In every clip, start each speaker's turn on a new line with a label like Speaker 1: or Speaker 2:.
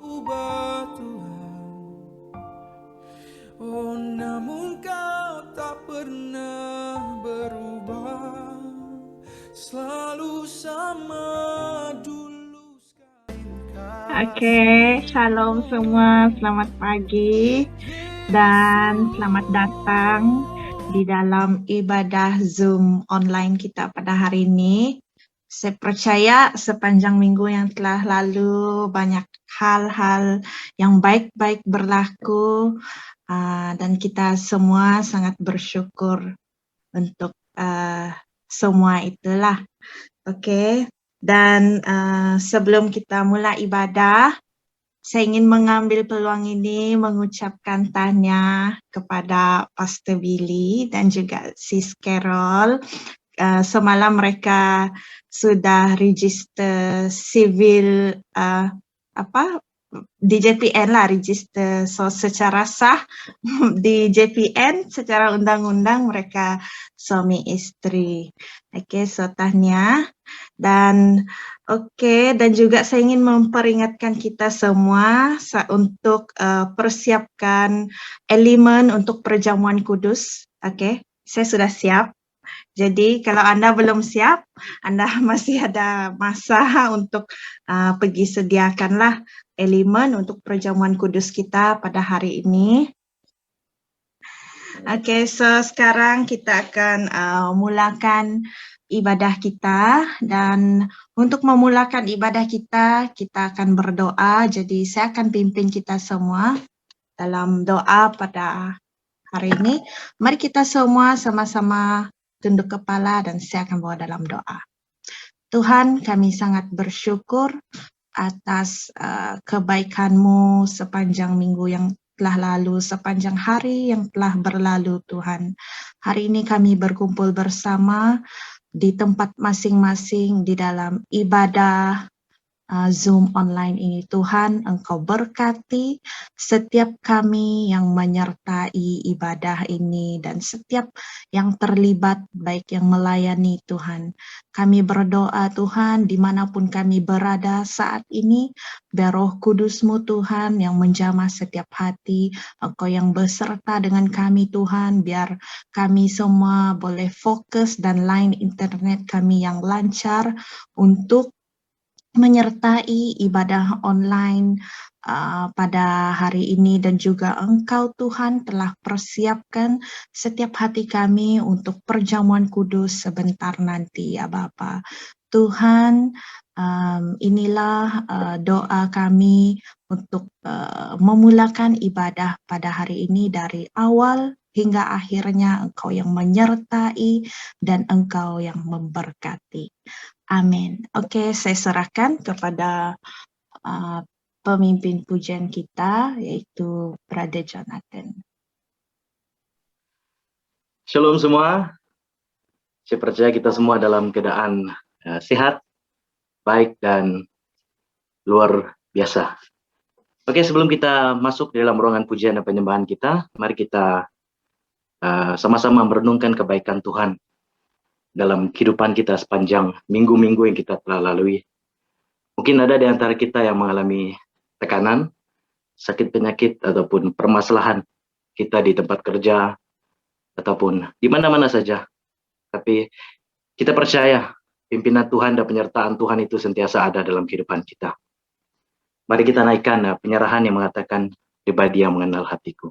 Speaker 1: Ubah Tuhan, oh namun Kau tak pernah berubah, selalu sama dulu sekarang.
Speaker 2: Oke, shalom semua, selamat pagi dan selamat datang di dalam ibadah Zoom online kita pada hari ini. Saya percaya sepanjang minggu yang telah lalu banyak hal-hal yang baik-baik berlaku dan kita semua sangat bersyukur untuk semua itulah. Oke. Dan sebelum kita mulai ibadah, saya ingin mengambil peluang ini mengucapkan tanya kepada Pastor Billy dan juga Sis Carol. Semalam mereka sudah register civil di JPN lah, register secara sah di JPN secara undang-undang mereka suami istri. Oke, so tahniah. Dan dan juga saya ingin memperingatkan kita semua untuk persiapkan elemen untuk perjamuan kudus. Oke, saya sudah siap. Jadi kalau Anda belum siap, Anda masih ada masa untuk pergi sediakanlah elemen untuk perjamuan kudus kita pada hari ini. Oke, so sekarang kita akan mulakan ibadah kita, dan untuk memulakan ibadah kita akan berdoa. Jadi saya akan pimpin kita semua dalam doa pada hari ini. Mari kita semua sama-sama tunduk kepala dan saya akan bawa dalam doa. Tuhan, kami sangat bersyukur atas kebaikan-Mu sepanjang minggu yang telah lalu, sepanjang hari yang telah berlalu Tuhan. Hari ini kami berkumpul bersama di tempat masing-masing di dalam ibadah Zoom online ini. Tuhan, Engkau berkati setiap kami yang menyertai ibadah ini dan setiap yang terlibat, baik yang melayani Tuhan. Kami berdoa Tuhan, dimanapun kami berada saat ini, biar Roh Kudus-Mu Tuhan yang menjamah setiap hati, Engkau yang beserta dengan kami Tuhan, biar kami semua boleh fokus dan line internet kami yang lancar untuk menyertai ibadah online pada hari ini, dan juga Engkau Tuhan telah persiapkan setiap hati kami untuk perjamuan kudus sebentar nanti ya Bapa. Tuhan, inilah doa kami untuk memulakan ibadah pada hari ini, dari awal hingga akhirnya Engkau yang menyertai dan Engkau yang memberkati. Amin. Oke, saya serahkan kepada pemimpin pujian kita, yaitu Brother Jonathan.
Speaker 3: Shalom semua. Saya percaya kita semua dalam keadaan sehat, baik, dan luar biasa. Oke, sebelum kita masuk di dalam ruangan pujian dan penyembahan kita, mari kita sama-sama merenungkan kebaikan Tuhan dalam kehidupan kita sepanjang minggu-minggu yang kita telah lalui. Mungkin ada di antara kita yang mengalami tekanan, sakit penyakit, ataupun permasalahan kita di tempat kerja, ataupun di mana-mana saja. Tapi kita percaya pimpinan Tuhan dan penyertaan Tuhan itu sentiasa ada dalam kehidupan kita. Mari kita naikkan penyerahan yang mengatakan, pribadi yang mengenal hatiku.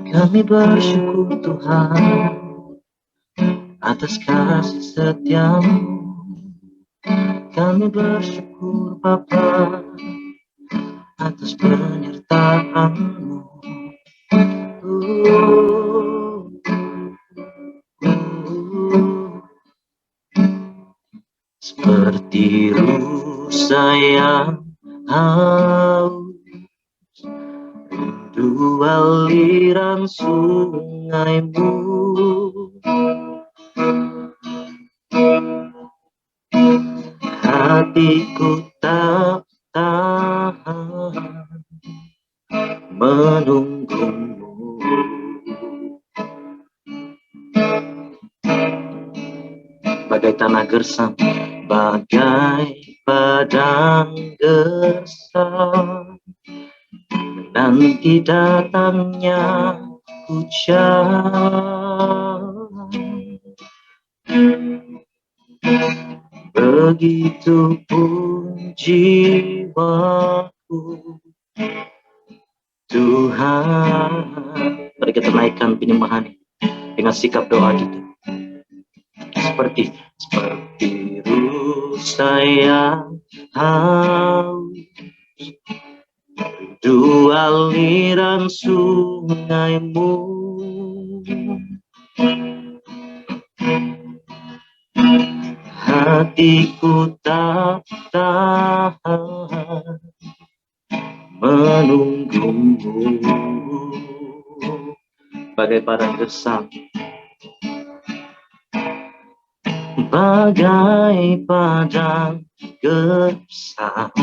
Speaker 3: Kami bersyukur Tuhan atas kasih setia-Mu. Kami bersyukur Bapa atas penyertaan-Mu. Seperti rusa yang haus, dua aliran sungaimu. Hatiku tak tahan menunggumu. Bagai tanah gersam, bagai padang gersam, menanti datangnya hujan. Begitupun jiwaku, Tuhan. Mari kita naikkan penyembahan dengan sikap doa kita. Seperti rusa yang haus, dua aliran sungaimu. Hatiku tak tahan menunggumu. Bagai padang gersam, bagai padang gersam,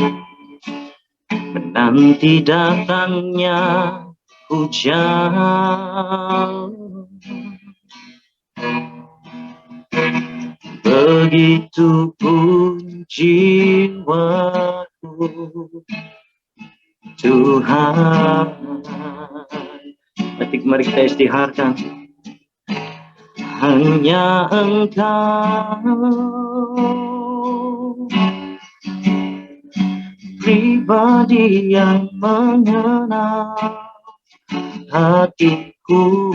Speaker 3: menanti datangnya hujan. Begitupun jiwaku, Tuhan. Mari kita istiharkan. Hanya Engkau, pribadi yang mengenal hatiku.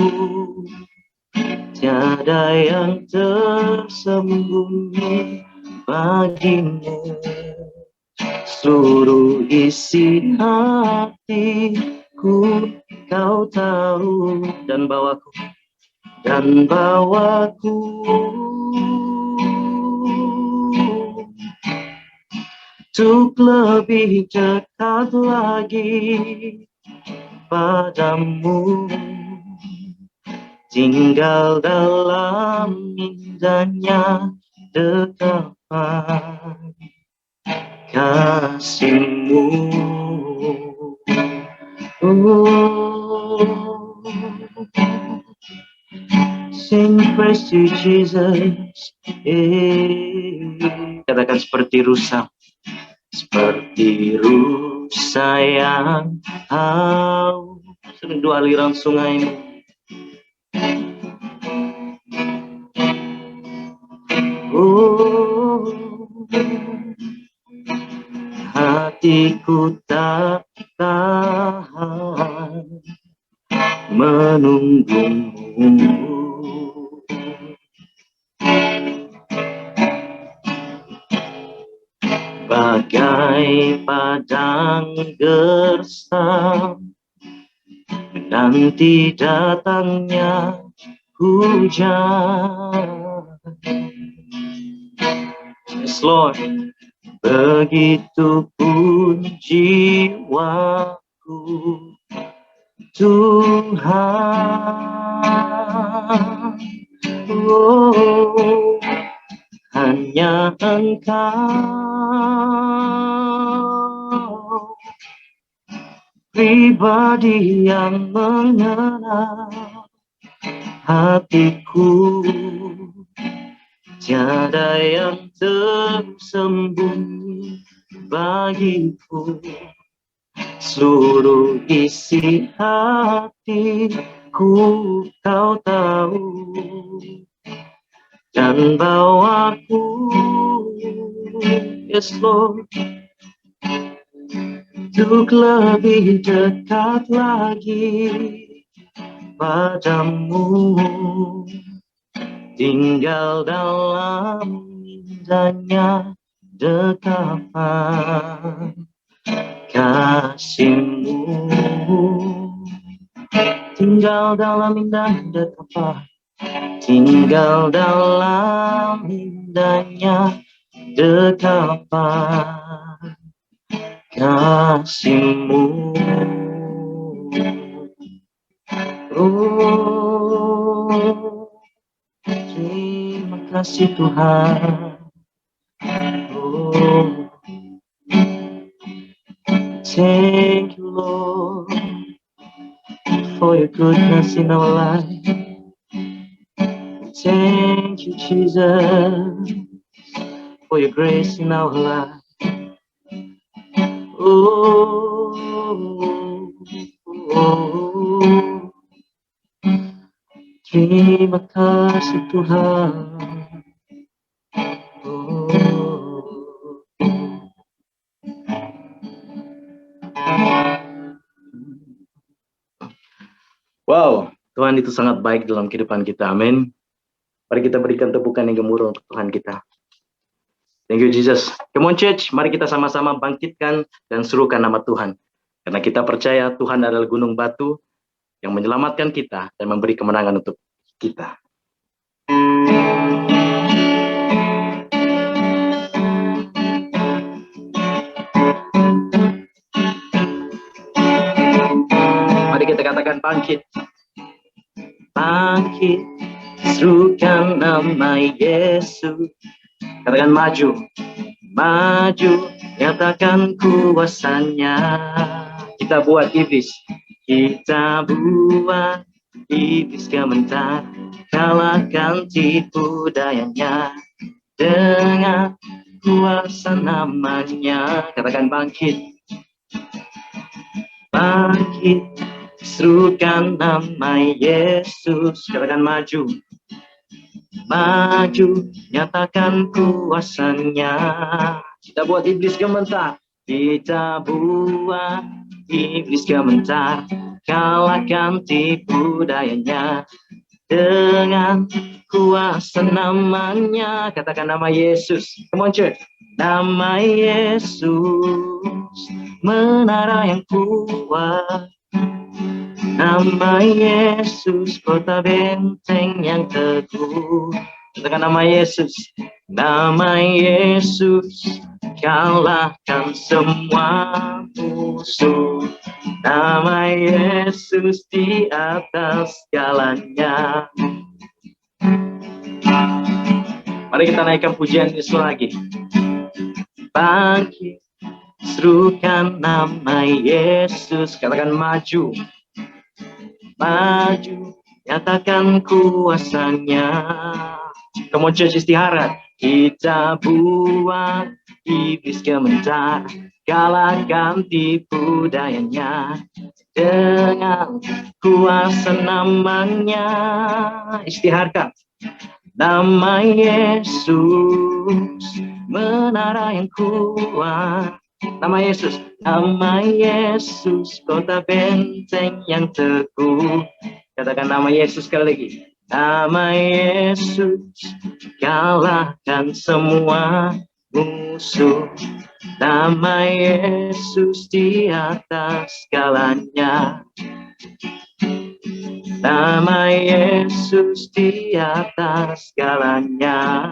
Speaker 3: Tiada yang tersembunyi bagimu. Seluruh isi hatiku Kau tahu, dan bawaku untuk lebih dekat lagi padamu, tinggal dalam indahnya dekapan kasih-Mu. Sing praise to Jesus. Katakan seperti rusa yang haus, dua aliran sungaimu. Hatiku tak tahan menunggumu. Bagai padang gersam, menanti datangnya hujan. Yes, Lord. Begitupun jiwaku, Tuhan. Oh, hanya Engkau, pribadi yang mengenal hatiku. Tiada yang tersembunyi bagiku. Seluruh isi hatiku Kau tahu, dan bawaku, yes Lord, untuk lebih dekat lagi padamu, tinggal dalam indahnya dekapan kasih-Mu. Tinggal dalam indah dekapan, tinggal dalam indahnya dekapan kasih-Mu. kasih Tuhan. Oh, thank you Lord for your goodness in our life. Thank you Jesus for your grace in our life. Oh, oh, terima kasih Tuhan. Oh. Wow, Tuhan itu sangat baik dalam kehidupan kita. Amin. Mari kita berikan tepukan yang gemuruh untuk Tuhan kita. Thank you Jesus. Come on church, mari kita sama-sama bangkitkan dan serukan nama Tuhan. Karena kita percaya Tuhan adalah gunung batu yang menyelamatkan kita dan memberi kemenangan untuk kita. Mari kita katakan bangkit. Bangkit, serukan nama Yesus. Katakan maju. Maju, nyatakan kuasanya. Kita buat iblis. Kita buat iblis gemetar. Kalahkan tipu dayanya. Dengan kuasa namanya. Katakan bangkit. Bangkit, serukan nama Yesus. Katakan maju. Maju, nyatakan kuasanya. Kita buat iblis gemetar. Kita buat iblis gemetar. Kalahkan tipu dayanya. Dengan kuasa namanya. Katakan nama Yesus. Come on church. Nama Yesus, menara yang kuat. Nama Yesus, kota benteng yang teguh. Katakan nama Yesus. Nama Yesus, kalahkan semua musuh. Nama Yesus di atas segalanya. Mari kita naikkan pujian Yesus lagi. Bangkit, serukan nama Yesus. Katakan maju. Maju, nyatakan kuasanya. Come on church, istirahat. Kita buat iblis gemetar. Kalahkan tipu dayanya. Dengan kuasa namanya. Istiharkan. Nama Yesus, menara yang kuat. Nama Yesus. Nama Yesus, kota benteng yang teguh. Katakan nama Yesus sekali lagi. Nama Yesus, kalahkan semua musuh. Nama Yesus di atas segalanya. Nama Yesus di atas segalanya.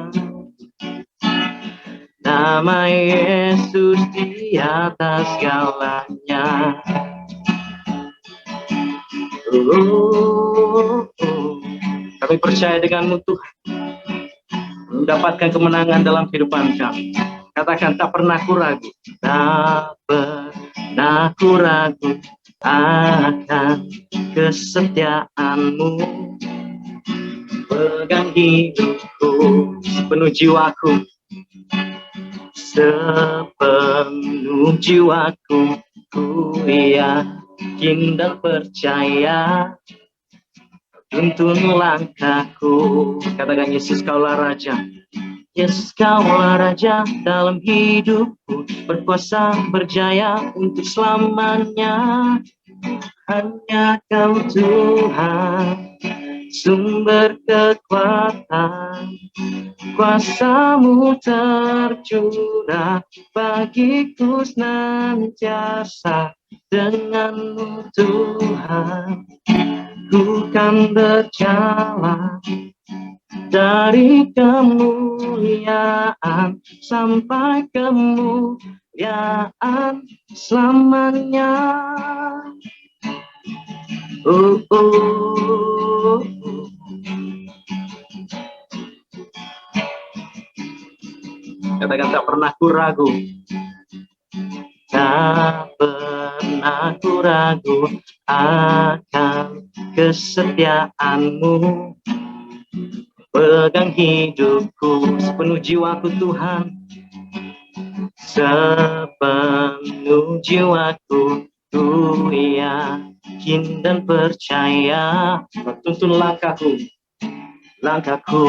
Speaker 3: Nama Yesus di atas segalanya. Kami percaya denganmu Tuhan. Mendapatkan kemenangan dalam kehidupan kami. Katakan tak pernah ku ragu. Tak pernah ku ragu akan kesetiaanmu. Pegang hidupku, sepenuh jiwaku. Sepenuh jiwaku, ku yakin dan percaya. Tuntun langkahku. Katakan Yesus kaulah Raja. Yesus kaulah Raja dalam hidupku. Berkuasa berjaya untuk selamanya. Hanya Kau Tuhan, sumber kekuatan. Kuasa-Mu tercurah bagiku senantiasa. Dengan-Mu Tuhan, ku kan berjalan dari kemuliaan sampai kemuliaan selamanya. Oh, oh, oh. Katakan tak pernah ku ragu. Tak pernah ku ragu akan kesetiaan-Mu. Pegang hidupku sepenuh jiwaku Tuhan, sepenuh jiwaku ku yakin dan percaya. Tuntun langkahku,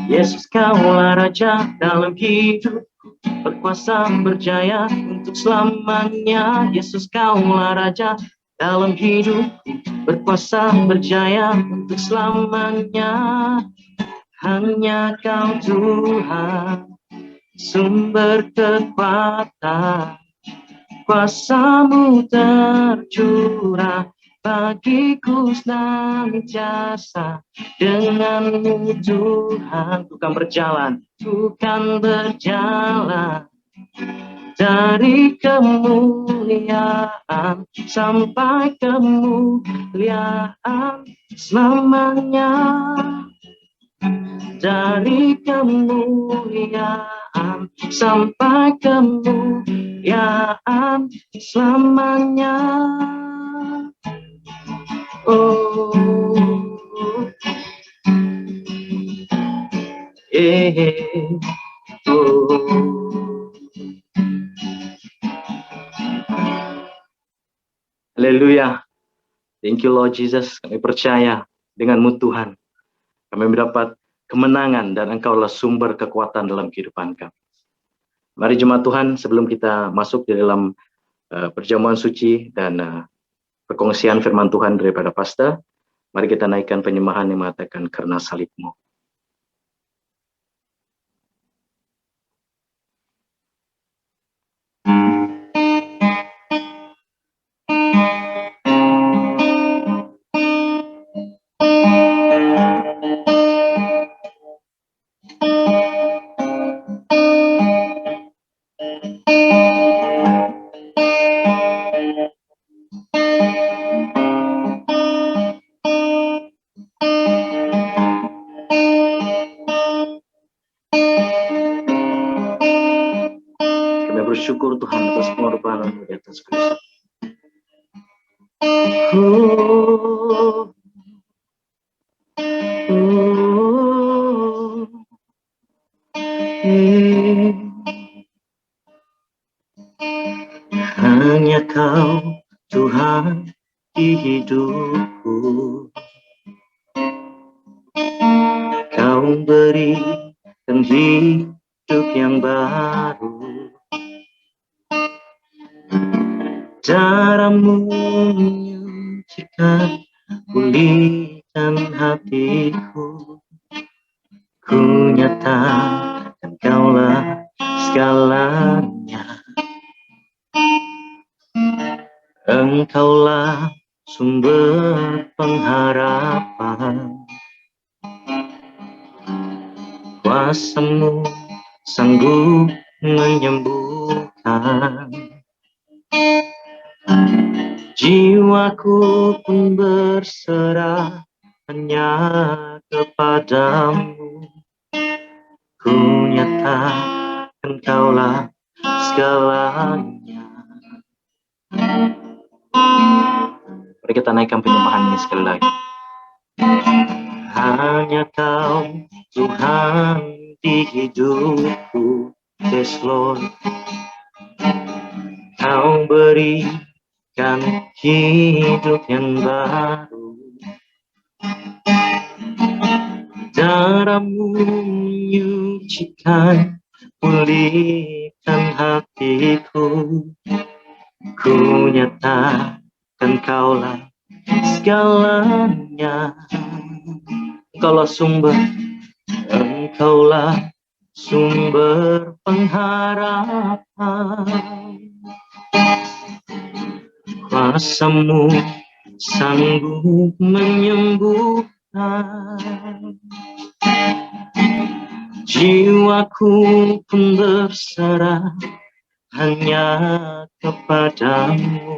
Speaker 3: Yesus Kaulah Raja dalam hidupku, berkuasa berjaya untuk selamanya. Yesus Kaulah Raja dalam hidupku, berkuasa berjaya untuk selamanya. Hanya Kau Tuhan, sumber kekuatan, kuasa-Mu tercurah bagiku senantiasa. Dengan-Mu Tuhan, ku kan berjalan dari kemuliaan sampai kemuliaan selamanya. Dari kemuliaan sampai kemuliaan selamanya. Oh, Haleluya. Thank you Lord Jesus. Kami percaya dengan-Mu Tuhan, kami mendapat kemenangan dan Engkaulah sumber kekuatan dalam kehidupan kami. Mari jemaat Tuhan, sebelum kita masuk di dalam perjamuan suci dan perkongsian firman Tuhan daripada pastor, mari kita naikkan penyembahan yang mengatakan karena salib-Mu. Bersyukur Tuhan atas pengorbanan-Mu di atas Kristus. Hanya Kau Tuhan di hidupku, Kau berikan hidup yang baru. Cara-Mu menyucikan, pulihkan hatiku. Ku nyatakan Kaulah segalanya. Engkaulah sumber pengharapan, kuasa-Mu sanggup menyembuhkan. Jiwaku pun berserah hanya kepadamu. Ku nyatakan Kaulah segalanya. Mari kita naikkan penyembahan ini sekali lagi. Hanya Kau Tuhan di hidupku, yes Lord. Kau berikan hidup yang baru. Cara-Mu menyucikan, pulihkan hatiku. Ku nyatakan Kaulah segalanya. Engkaulah sumber pengharapan. Kuasa-Mu sanggup menyembuhkan. Jiwaku pun berserah hanya kepadamu.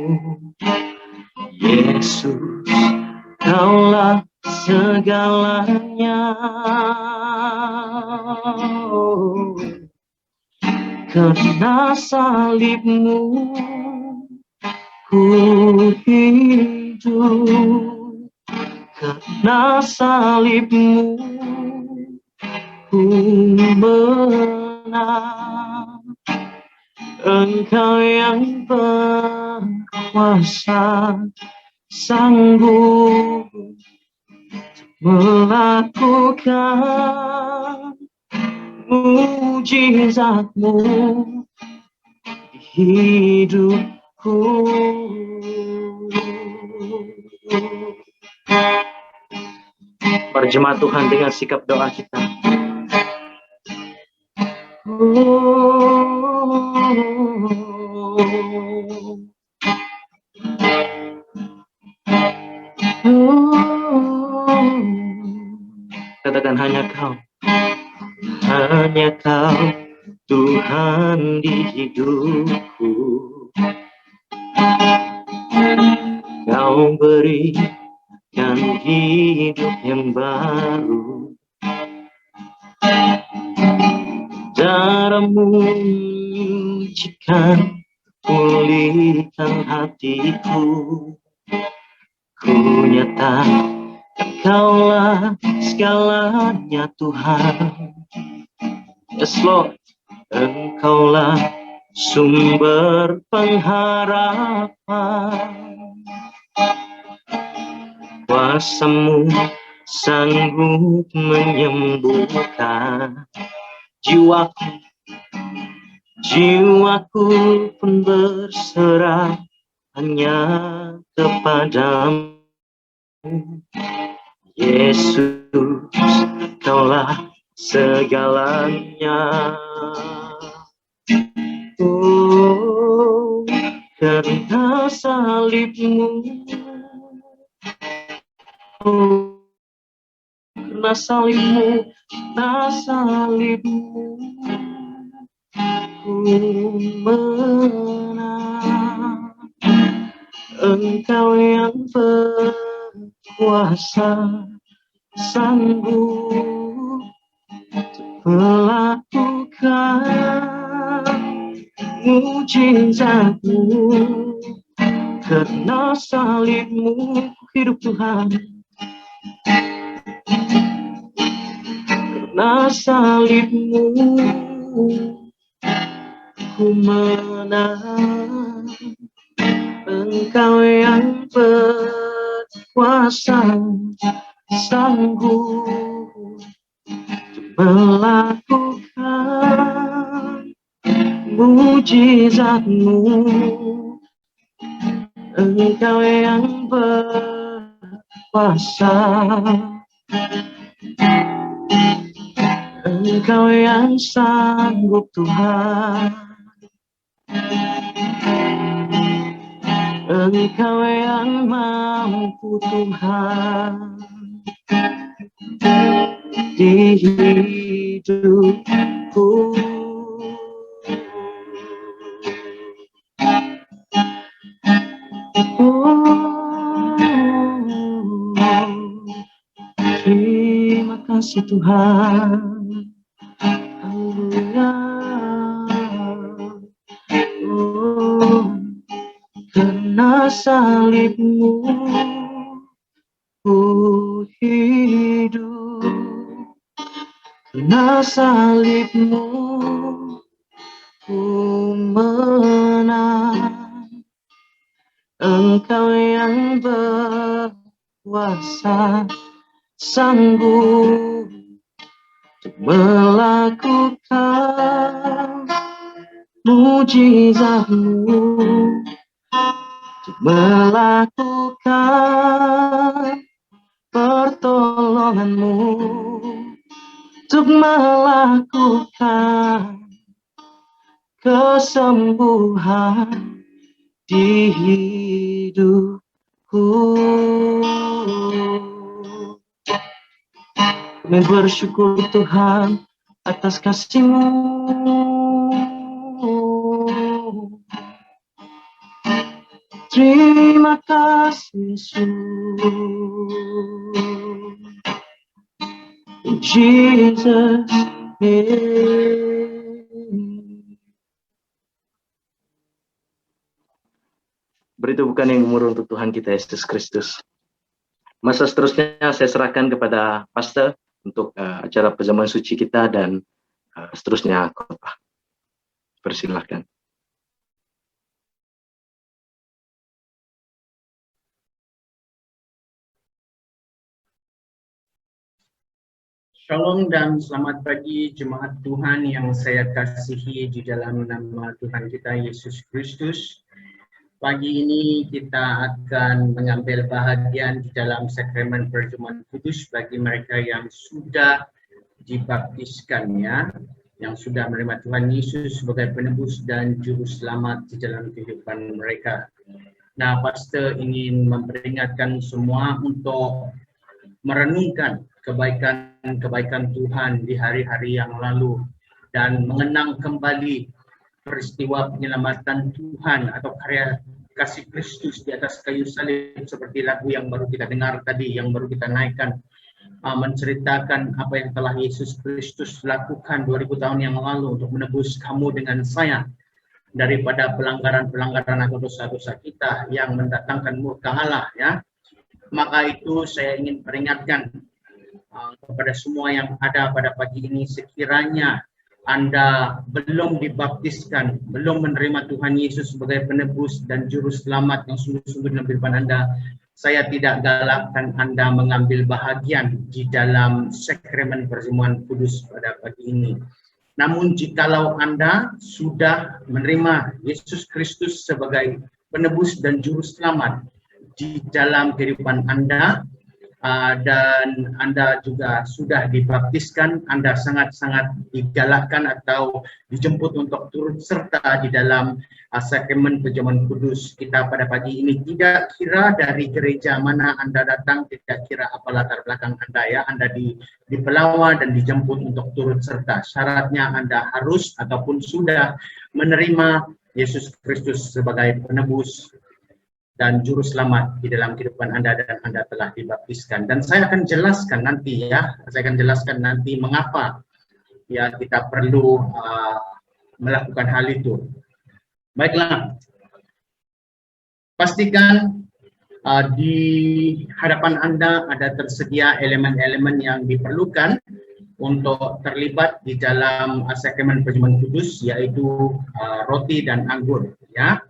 Speaker 3: Yesus, Kaulah segalanya. Karena salibmu ku hidup, karena salibmu ku menang. Engkau yang berkuasa, sanggup melakukan mujizatmu di hidupku. Berjemaat Tuhan dengan sikap doa kita. Katakan hanya Kau Tuhan di hidupku. Kau berikan hidup yang baru, cara-Mu menyucikan, pulihkan hatiku. Ku nyatakan Kaulah segalanya Tuhan. Yes Lord, Engkaulah sumber pengharapan. Kuasa-Mu sanggup menyembuhkan jiwaku. Jiwaku pun berserah hanya kepadamu. Yesus, Kaulah segalanya. Oh, karena salibmu, oh, karena salibmu, ku menang. Engkau yang berkuasa, sanggup melakukan mujizatmu. Karena salibmu ku hidup Tuhan. Karena salibmu ku menang. Engkau yang berkuasa, sanggup melakukan mujizatmu. Engkau yang berkuasa, Engkau yang sanggup Tuhan. Engkau yang mampu Tuhan di hidupku. Oh, terima kasih Tuhan. Haleluya. Oh, karena salibmu ku hidup, karena salibmu ku menang. Engkau yang berkuasa, sanggup melakukan mujizatmu, melakukan pertolonganmu, untuk melakukan kesembuhan di hidupku. Kami bersyukur Tuhan atas kasih-Mu. Terima kasih Yesus. Jesus' name. Berita bukan yang gemuruh untuk Tuhan kita Yesus Kristus. Masa seterusnya saya serahkan kepada pastor untuk acara perjamuan suci kita dan seterusnya khotbah. Persilahkan.
Speaker 4: Shalom dan selamat pagi jemaat Tuhan yang saya kasihi di dalam nama Tuhan kita Yesus Kristus. Pagi ini kita akan mengambil bahagian di dalam sakramen perjamuan kudus bagi mereka yang sudah dibaptiskan, ya, yang sudah menerima Tuhan Yesus sebagai penebus dan juru selamat di dalam kehidupan mereka. Nah, pastor ingin memperingatkan semua untuk merenungkan kebaikan-kebaikan Tuhan di hari-hari yang lalu dan mengenang kembali peristiwa penyelamatan Tuhan atau karya kasih Kristus di atas kayu salib, seperti lagu yang baru kita dengar tadi, yang baru kita naikkan, menceritakan apa yang telah Yesus Kristus lakukan 2000 tahun yang lalu untuk menebus kamu dengan saya daripada pelanggaran-pelanggaran atau dosa-dosa kita yang mendatangkan murka Allah, ya. Maka itu saya ingin peringatkan kepada semua yang ada pada pagi ini, sekiranya Anda belum dibaptiskan, belum menerima Tuhan Yesus sebagai penebus dan juru selamat yang sungguh-sungguh dalam kehidupan Anda, saya tidak galakkan Anda mengambil bahagian di dalam sakramen perjamuan kudus pada pagi ini. Namun jikalau Anda sudah menerima Yesus Kristus sebagai penebus dan juru selamat di dalam kehidupan Anda, dan Anda juga sudah dibaptiskan, Anda sangat-sangat digalakkan atau dijemput untuk turut serta di dalam sakramen perjamuan kudus kita pada pagi ini. Tidak kira dari gereja mana Anda datang, tidak kira apa latar belakang Anda, ya, Anda dipelawa dan dijemput untuk turut serta. Syaratnya Anda harus ataupun sudah menerima Yesus Kristus sebagai penebus dan juru selamat di dalam kehidupan Anda dan Anda telah dibaptiskan. Dan saya akan jelaskan nanti, ya, mengapa, ya, kita perlu melakukan hal itu. Baiklah, pastikan di hadapan Anda ada tersedia elemen-elemen yang diperlukan untuk terlibat di dalam sakramen perjamuan kudus, yaitu roti dan anggur, ya.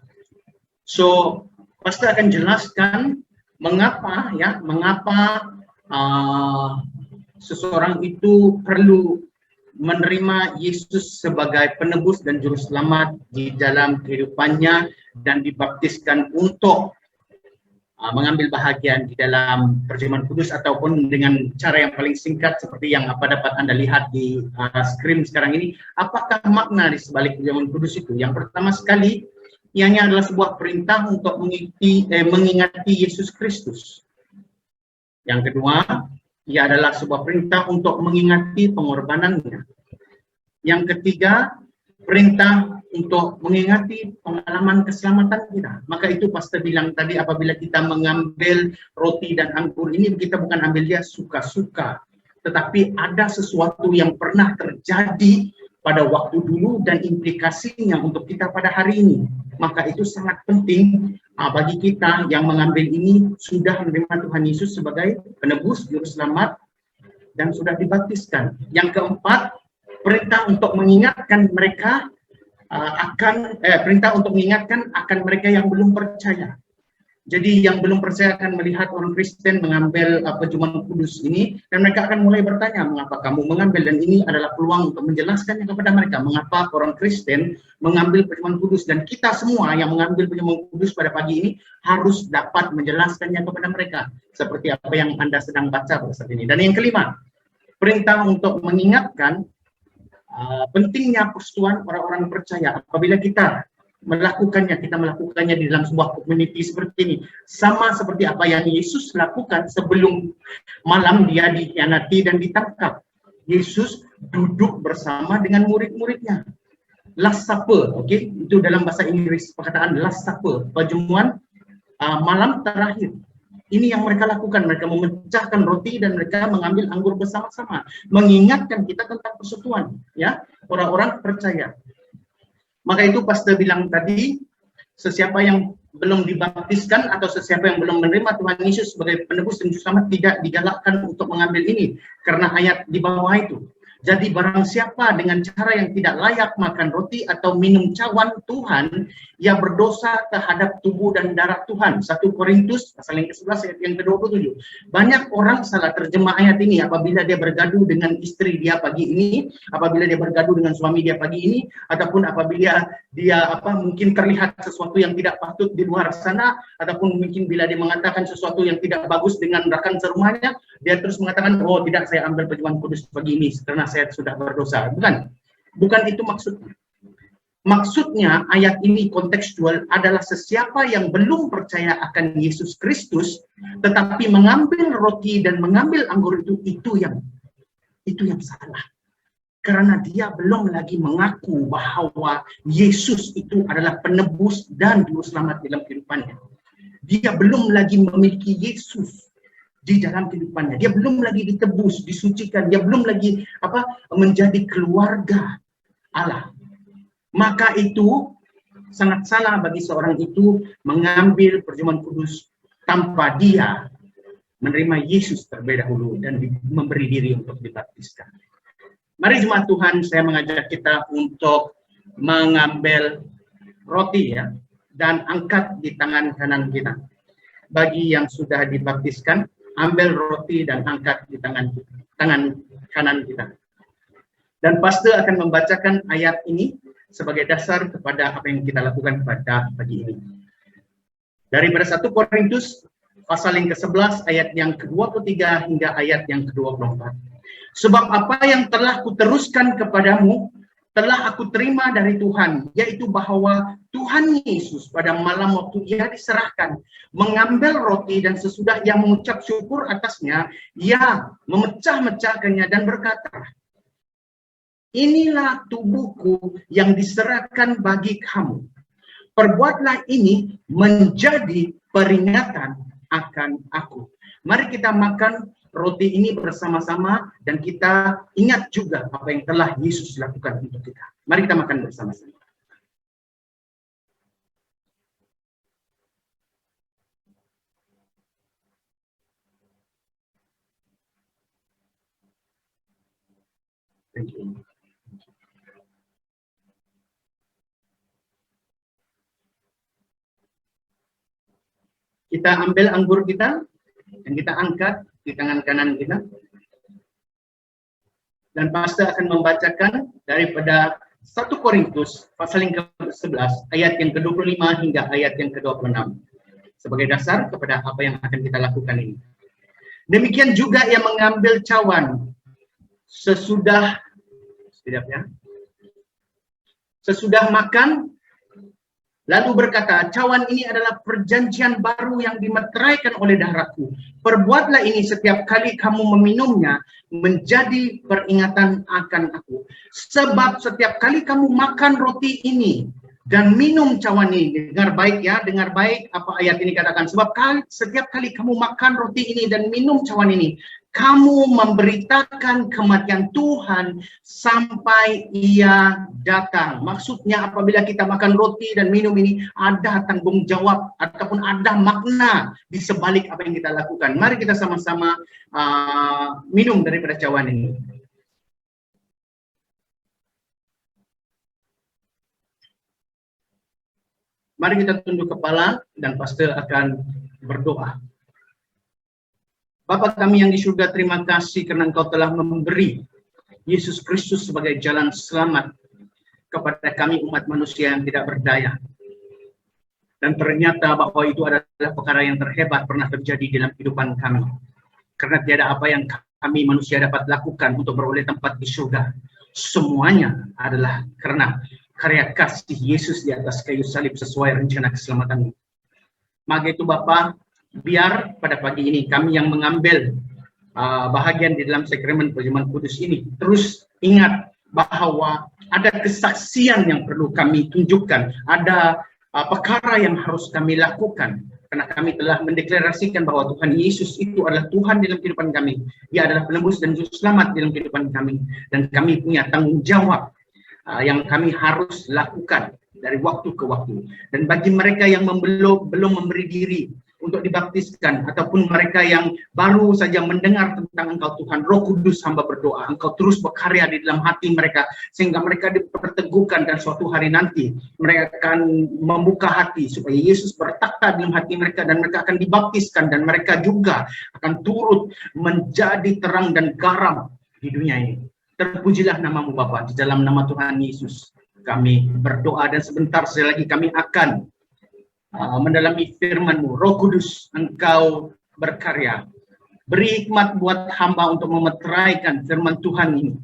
Speaker 4: So, pastor akan jelaskan mengapa seseorang itu perlu menerima Yesus sebagai penebus dan juru selamat di dalam kehidupannya dan dibaptiskan untuk mengambil bahagian di dalam perjamuan kudus, ataupun dengan cara yang paling singkat seperti yang dapat Anda lihat di screen sekarang ini. Apakah makna di sebalik perjamuan kudus itu? Yang pertama sekali, ianya adalah sebuah perintah untuk mengingati Yesus Kristus. Yang kedua, ia adalah sebuah perintah untuk mengingati pengorbanannya. Yang ketiga, perintah untuk mengingati pengalaman keselamatan kita. Maka itu pastor bilang tadi, apabila kita mengambil roti dan anggur ini, kita bukan ambil dia suka-suka, tetapi ada sesuatu yang pernah terjadi pada waktu dulu dan implikasinya untuk kita pada hari ini. Maka itu sangat penting bagi kita yang mengambil ini sudah menerima Tuhan Yesus sebagai penebus, juru selamat, dan sudah dibaptiskan. Yang keempat, perintah untuk mengingatkan mereka akan mereka yang belum percaya. Jadi yang belum percaya akan melihat orang Kristen mengambil perjamuan kudus ini, dan mereka akan mulai bertanya, mengapa kamu mengambil? Dan ini adalah peluang untuk menjelaskannya kepada mereka, mengapa orang Kristen mengambil perjamuan kudus. Dan kita semua yang mengambil perjamuan kudus pada pagi ini harus dapat menjelaskannya kepada mereka, seperti apa yang Anda sedang baca pada saat ini. Dan yang kelima, perintah untuk mengingatkan pentingnya persekutuan orang-orang percaya. Apabila kita melakukannya di dalam sebuah community seperti ini, sama seperti apa yang Yesus lakukan sebelum malam dia dikhianati dan ditangkap. Yesus duduk bersama dengan murid-muridnya. Last Supper, itu dalam bahasa Inggris perkataan Last Supper, perjamuan malam terakhir. Ini yang mereka lakukan, mereka memecahkan roti dan mereka mengambil anggur bersama-sama, mengingatkan kita tentang persekutuan, ya, orang-orang percaya. Maka itu pastor bilang tadi, sesiapa yang belum dibaptiskan atau sesiapa yang belum menerima Tuhan Yesus sebagai penebus dan juru selamat tidak digalakkan untuk mengambil ini, karena ayat di bawah itu. Jadi barang siapa dengan cara yang tidak layak makan roti atau minum cawan Tuhan, ia berdosa terhadap tubuh dan darah Tuhan. 1 Korintus pasal yang ke-11 ayat yang ke-27. Banyak orang salah terjemah ayat ini apabila dia bergaduh dengan istri dia pagi ini, apabila dia bergaduh dengan suami dia pagi ini, ataupun apabila dia mungkin terlihat sesuatu yang tidak patut di luar sana, ataupun mungkin bila dia mengatakan sesuatu yang tidak bagus dengan rekan serumahnya, dia terus mengatakan, oh tidak, saya ambil perjamuan kudus pagi ini karena saya sudah berdosa. Bukan itu maksudnya. Maksudnya ayat ini kontekstual adalah sesiapa yang belum percaya akan Yesus Kristus, tetapi mengambil roti dan mengambil anggur itu yang salah. Karena dia belum lagi mengaku bahwa Yesus itu adalah penebus dan juru selamat dalam kehidupannya. Dia belum lagi memiliki Yesus di dalam kehidupannya. Dia belum lagi ditebus, disucikan, dia belum lagi menjadi keluarga Allah. Maka itu sangat salah bagi seorang itu mengambil perjamuan kudus tanpa dia menerima Yesus terlebih dahulu dan memberi diri untuk dibaptiskan. Mari jemaat Tuhan, saya mengajak kita untuk mengambil roti, ya, dan angkat di tangan kanan kita. Bagi yang sudah dibaptiskan, ambil roti dan angkat di tangan kanan kita. Dan pastor akan membacakan ayat ini sebagai dasar kepada apa yang kita lakukan pada pagi ini. Daripada 1 Korintus pasal yang ke-11 ayat yang ke-23 hingga ayat yang ke-24. Sebab apa yang telah kuteruskan kepadamu telah aku terima dari Tuhan, yaitu bahwa Tuhan Yesus pada malam waktu ia diserahkan mengambil roti dan sesudah ia mengucap syukur atasnya, ia memecah-mecahkannya dan berkata, inilah tubuhku yang diserahkan bagi kamu. Perbuatlah ini menjadi peringatan akan aku. Mari kita makan roti ini bersama-sama dan kita ingat juga apa yang telah Yesus lakukan untuk kita. Mari kita makan bersama-sama. Thank you. Kita ambil anggur kita dan kita angkat di tangan kanan kita. Dan pastor akan membacakan daripada 1 Korintus pasal yang ke-11 ayat yang ke-25 hingga ayat yang ke-26 sebagai dasar kepada apa yang akan kita lakukan ini. Demikian juga ia mengambil cawan sesudah makan, lalu berkata, cawan ini adalah perjanjian baru yang dimeteraikan oleh darahku. Perbuatlah ini setiap kali kamu meminumnya menjadi peringatan akan aku. Sebab setiap kali kamu makan roti ini dan minum cawan ini, dengar baik ya, dengar baik apa ayat ini katakan. Sebab setiap kali kamu makan roti ini dan minum cawan ini, kamu memberitakan kematian Tuhan sampai ia datang. Maksudnya apabila kita makan roti dan minum ini, ada tanggung jawab ataupun ada makna di sebalik apa yang kita lakukan. Mari kita sama-sama minum daripada cawan ini. Mari kita tunduk kepala dan pastor akan berdoa. Bapa kami yang di surga, terima kasih karena Engkau telah memberi Yesus Kristus sebagai jalan selamat kepada kami umat manusia yang tidak berdaya. Dan ternyata bahwa itu adalah perkara yang terhebat pernah terjadi dalam kehidupan kami. Karena tiada apa yang kami manusia dapat lakukan untuk beroleh tempat di surga. Semuanya adalah karena karya kasih Yesus di atas kayu salib sesuai rencana keselamatan. Maka itu Bapa, biar pada pagi ini kami yang mengambil bahagian di dalam sakramen perjamuan kudus ini terus ingat bahwa ada kesaksian yang perlu kami tunjukkan, ada perkara yang harus kami lakukan Karena kami telah mendeklarasikan bahwa Tuhan Yesus itu adalah Tuhan dalam kehidupan kami. Dia adalah penebus dan juru selamat dalam kehidupan kami. Dan kami punya tanggung jawab yang kami harus lakukan dari waktu ke waktu. Dan bagi mereka yang belum memberi diri untuk dibaptiskan, ataupun mereka yang baru saja mendengar tentang Engkau Tuhan, Roh Kudus hamba berdoa, Engkau terus berkarya di dalam hati mereka, sehingga mereka diperteguhkan dan suatu hari nanti mereka akan membuka hati supaya Yesus bertakhta dalam hati mereka, dan mereka akan dibaptiskan, dan mereka juga akan turut menjadi terang dan garam di dunia ini. Terpujilah namamu Bapa, di dalam nama Tuhan Yesus kami berdoa, dan sebentar lagi kami akan mendalami firman-Mu. Roh Kudus, Engkau berkarya. Beri hikmat buat hamba untuk memeteraikan firman Tuhan ini.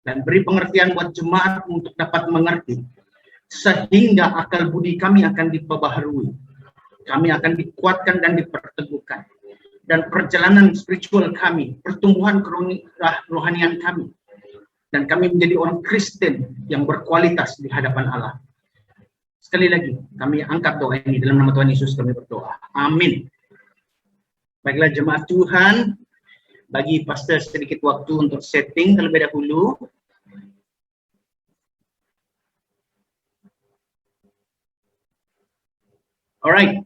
Speaker 4: Dan beri pengertian buat jemaat untuk dapat mengerti. Sehingga akal budi kami akan diperbaharui. Kami akan dikuatkan dan diperteguhkan. Dan perjalanan spiritual kami, pertumbuhan kerohanian kami. Dan kami menjadi orang Kristen yang berkualitas di hadapan Allah. Sekali lagi, kami angkat doa ini dalam nama Tuhan Yesus kami berdoa. Amin. Baiklah jemaat Tuhan, bagi pastor sedikit waktu untuk setting terlebih dahulu. Alright.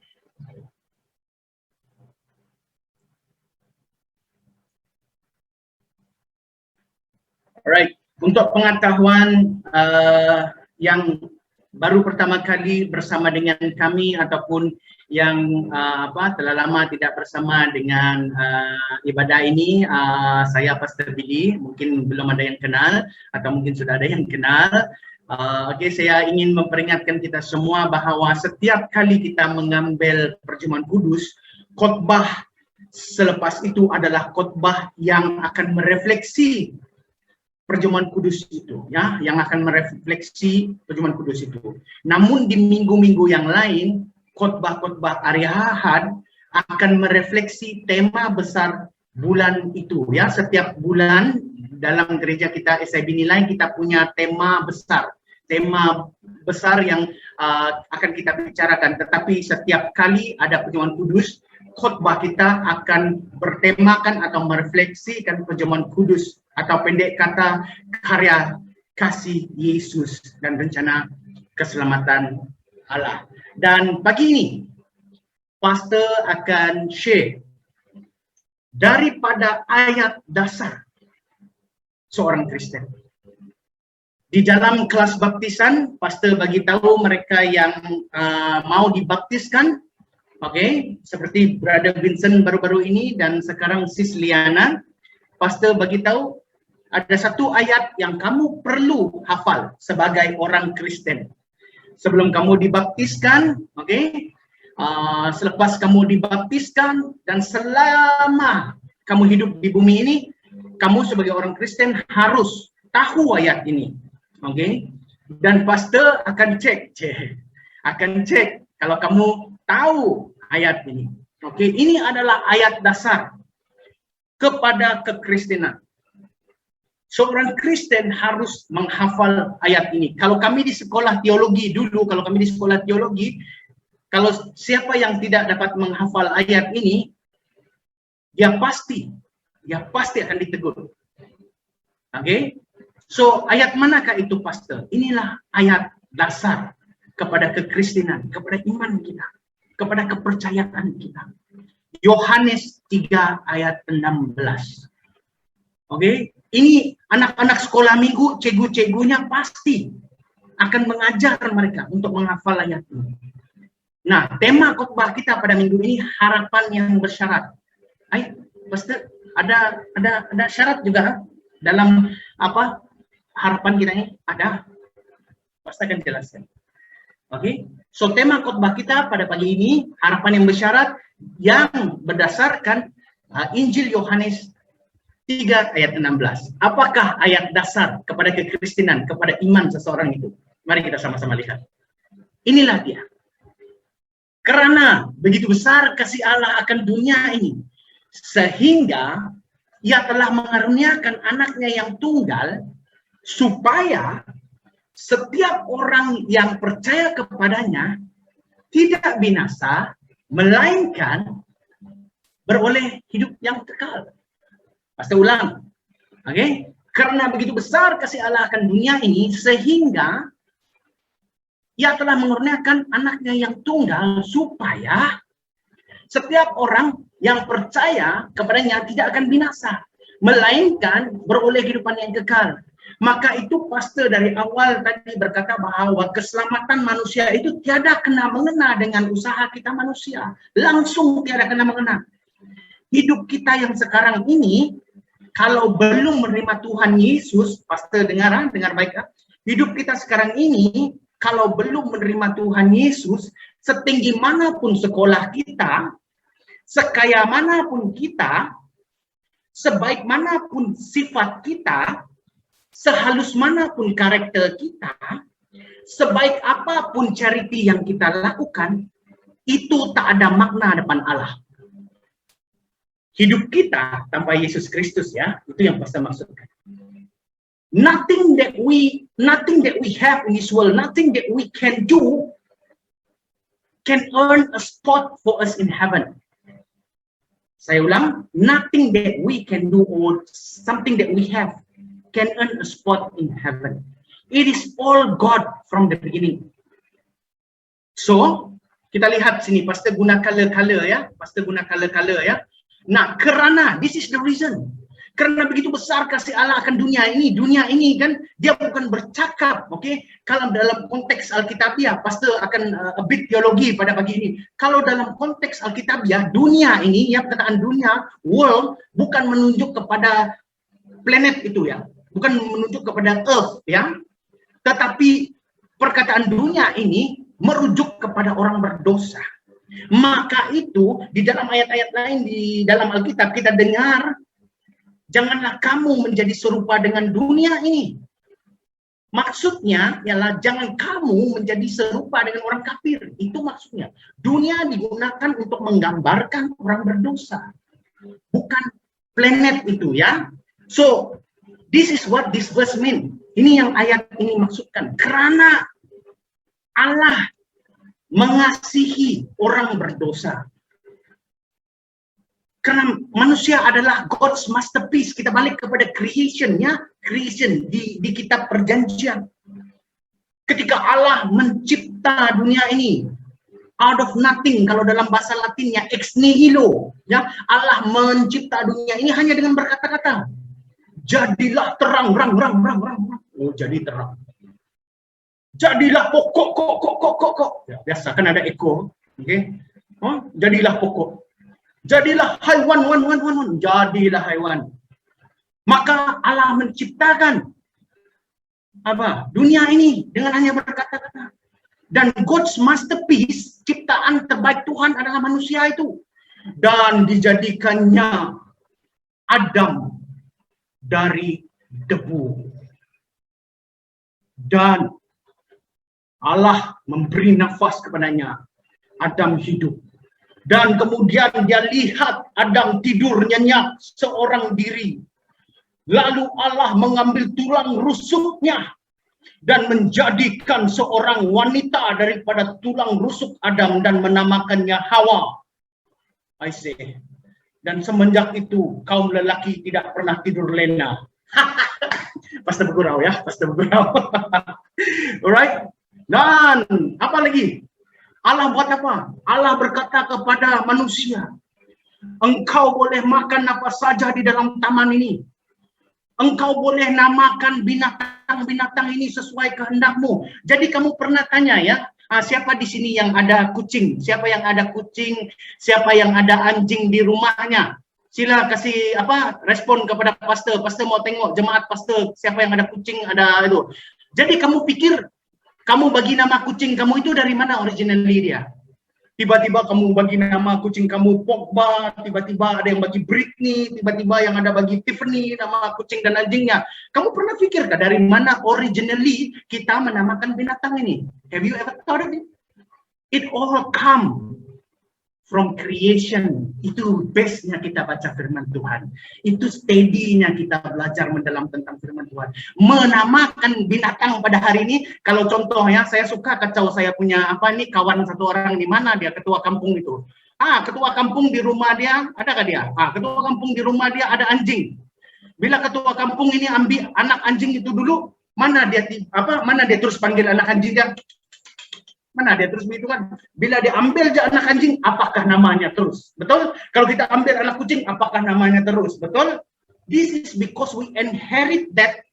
Speaker 4: Alright, untuk pengetahuan yang baru pertama kali bersama dengan kami, ataupun yang telah lama tidak bersama dengan ibadah ini, saya Pastor Billy, mungkin belum ada yang kenal atau mungkin sudah ada yang kenal. Oke, saya ingin memperingatkan kita semua bahwa setiap kali kita mengambil perjamuan kudus, khotbah selepas itu adalah khotbah yang akan merefleksi perjamuan kudus itu, ya, yang akan merefleksi perjamuan kudus itu. Namun di minggu-minggu yang lain, khotbah-khotbah hari Ahad akan merefleksi tema besar bulan itu, ya. Setiap bulan dalam gereja kita SIB Nilai kita punya tema besar yang akan kita bicarakan. Tetapi setiap kali ada perjamuan kudus, khotbah kita akan bertemakan atau merefleksikan perjamuan kudus, atau pendek kata karya kasih Yesus dan rencana keselamatan Allah. Dan pagi ini pastor akan share daripada ayat dasar seorang Kristen. Di dalam kelas baptisan, pastor bagi tahu mereka yang mau dibaptiskan, oke, seperti Brother Vincent baru-baru ini dan sekarang Sis Liana, pastor bagi tahu ada satu ayat yang kamu perlu hafal sebagai orang Kristen. Sebelum kamu dibaptiskan, oke, selepas kamu dibaptiskan, dan selama kamu hidup di bumi ini, kamu sebagai orang Kristen harus tahu ayat ini, oke. Dan pastor akan cek kalau kamu tahu ayat ini, oke. Ini adalah ayat dasar kepada kekristenan. Seorang Kristen harus menghafal ayat ini. Kalau kami di sekolah teologi dulu, kalau siapa yang tidak dapat menghafal ayat ini, dia pasti akan ditegur. Oke? So, ayat manakah itu, pastor? Inilah ayat dasar kepada kekristenan, kepada iman kita, kepada kepercayaan kita. Yohanes 3 ayat 16. Oke? Ini anak-anak sekolah minggu, cikgu-cikgunya pasti akan mengajar mereka untuk menghafal ayat ini. Nah, tema khotbah kita pada minggu ini harapan yang bersyarat. Pasti ada syarat juga dalam harapan kita ini ada. Pasti akan jelaskan. Oke. So tema khotbah kita pada pagi ini harapan yang bersyarat yang berdasarkan Injil Yohanes 3 ayat 16. Apakah ayat dasar kepada kekristenan, kepada iman seseorang itu? Mari kita sama-sama lihat. Inilah dia. Karena begitu besar kasih Allah akan dunia ini, sehingga Ia telah mengaruniakan anaknya yang tunggal, supaya setiap orang yang percaya kepadanya tidak binasa, melainkan beroleh hidup yang kekal. Pastor ulang. Oke? Karena begitu besar kasih Allah akan dunia ini, sehingga Ia telah mengurniakan anaknya yang tunggal, supaya setiap orang yang percaya kepadanya tidak akan binasa, melainkan beroleh kehidupan yang kekal. Maka itu pastor dari awal tadi berkata bahwa keselamatan manusia itu tiada kena mengena dengan usaha kita manusia. Langsung tiada kena mengena. Hidup kita yang sekarang ini, kalau belum menerima Tuhan Yesus, pastor dengar baik. Hidup kita sekarang ini, kalau belum menerima Tuhan Yesus, setinggi manapun sekolah kita, sekaya manapun kita, sebaik manapun sifat kita, sehalus manapun karakter kita, sebaik apapun charity yang kita lakukan, itu tak ada makna depan Allah. Hidup kita tanpa Yesus Kristus, ya, itu yang pastor maksudkan. Nothing that we have in this world, nothing that we can do can earn a spot for us in heaven. Saya ulang, nothing that we can do or something that we have can earn a spot in heaven. It is all God from the beginning. So, kita lihat sini, pastor guna color-color, ya. Pastor guna color-color, ya. Nah, kerana, this is the reason. Karena begitu besar kasih Allah akan dunia ini kan, dia bukan bercakap, okay? Kalau dalam konteks Alkitabiah, pastor akan a bit teologi pada pagi ini. Kalau dalam konteks Alkitabiah, dunia ini, ya, perkataan dunia, world, bukan menunjuk kepada planet itu, ya. Bukan menunjuk kepada earth, ya. Tetapi perkataan dunia ini merujuk kepada orang berdosa. Maka itu di dalam ayat-ayat lain di dalam Alkitab kita dengar, janganlah kamu menjadi serupa dengan dunia ini. Maksudnya ialah jangan kamu menjadi serupa dengan orang kafir. Itu maksudnya. Dunia digunakan untuk menggambarkan orang berdosa, bukan planet itu, ya. So this is what this verse mean. Ini yang ayat ini maksudkan. Kerana Allah mengasihi orang berdosa. Karena manusia adalah God's masterpiece. Kita balik kepada creation, ya. Creation di kitab perjanjian. Ketika Allah mencipta dunia ini, out of nothing, kalau dalam bahasa Latinnya ex nihilo, ya. Allah mencipta dunia ini hanya dengan berkata-kata. Jadilah terang, rang. Oh, jadi terang. Jadilah pokok, kok. Ya, biasa kan ada eko, oke? Okay? Oh, jadilah pokok. Jadilah haiwan, wan. Jadilah haiwan. Maka Allah menciptakan apa? Dunia ini dengan hanya berkata-kata. Dan God's masterpiece, ciptaan terbaik Tuhan adalah manusia itu. Dan dijadikannya Adam dari debu. Dan Allah memberi nafas kepadanya. Adam hidup. Dan kemudian dia lihat Adam tidur nyenyak seorang diri. Lalu Allah mengambil tulang rusuknya dan menjadikan seorang wanita daripada tulang rusuk Adam dan menamakannya Hawa. I say. Dan semenjak itu kaum lelaki tidak pernah tidur lena. Pastor bergurau, ya, pastor bergurau. Alright. Dan apa lagi? Allah buat apa? Allah berkata kepada manusia, engkau boleh makan apa saja di dalam taman ini. Engkau boleh namakan binatang-binatang ini sesuai kehendakmu. Jadi kamu pernah tanya, ya, siapa di sini yang ada kucing? Siapa yang ada kucing? Siapa yang ada anjing di rumahnya? Sila kasih respon kepada pastor. Pastor mau tengok jemaat pastor, siapa yang ada kucing, ada itu. Jadi kamu pikir kamu bagi nama kucing kamu itu dari mana originally dia? Tiba-tiba kamu bagi nama kucing kamu Pogba, tiba-tiba ada yang bagi Britney, tiba-tiba yang ada bagi Tiffany, nama kucing dan anjingnya. Kamu pernah pikirkah dari mana originally kita menamakan binatang ini? Have you ever thought of it? It all come from creation. Itu base-nya kita baca firman Tuhan. Itu steady-nya kita belajar mendalam tentang firman Tuhan. Menamakan binatang pada hari ini, kalau contohnya saya suka kacau, saya punya kawan satu orang, di mana dia ketua kampung itu. Ketua kampung di rumah dia, adakah dia? Ketua kampung di rumah dia ada anjing. Bila ketua kampung ini ambil anak anjing itu dulu, mana dia terus panggil anak anjing dia? Mana dia terus begitu kan? Bila dia ambil aja anak anjing, apakah namanya terus? Betul? Kalau kita ambil anak kucing, apakah namanya terus? Betul? This is because we inherit that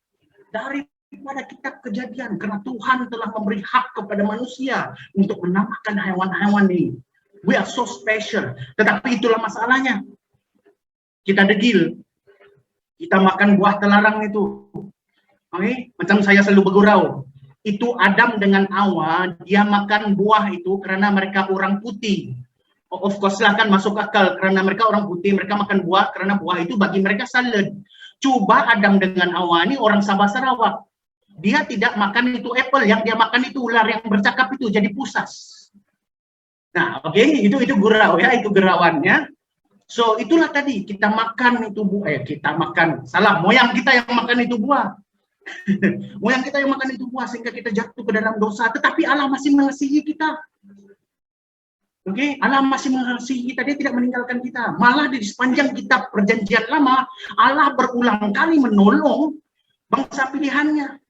Speaker 4: daripada kitab Kejadian, karena Tuhan telah memberi hak kepada manusia untuk menamakan hewan-hewan ini. We are so special. Tetapi itulah masalahnya. Kita degil. Kita makan buah terlarang itu. Okay? Macam saya selalu bergurau. Itu Adam dengan Hawa, dia makan buah itu karena mereka orang putih. Of course silahkan masuk akal, karena mereka orang putih, mereka makan buah karena buah itu bagi mereka salad. Coba Adam dengan Hawa ini orang Sabah Sarawak. Dia tidak makan itu apple, yang dia makan itu ular yang bercakap itu jadi pusas. Nah, oke, itu gurau ya, itu gurauannya. So itulah tadi kita makan itu buah, moyang kita yang makan itu buah. Moyang kita yang makan itu buah sehingga kita jatuh ke dalam dosa, tetapi Allah masih mengasihi kita. Oke, Allah masih mengasihi kita, dia tidak meninggalkan kita. Malah di sepanjang kitab Perjanjian Lama, Allah berulang kali menolong bangsa pilihannya.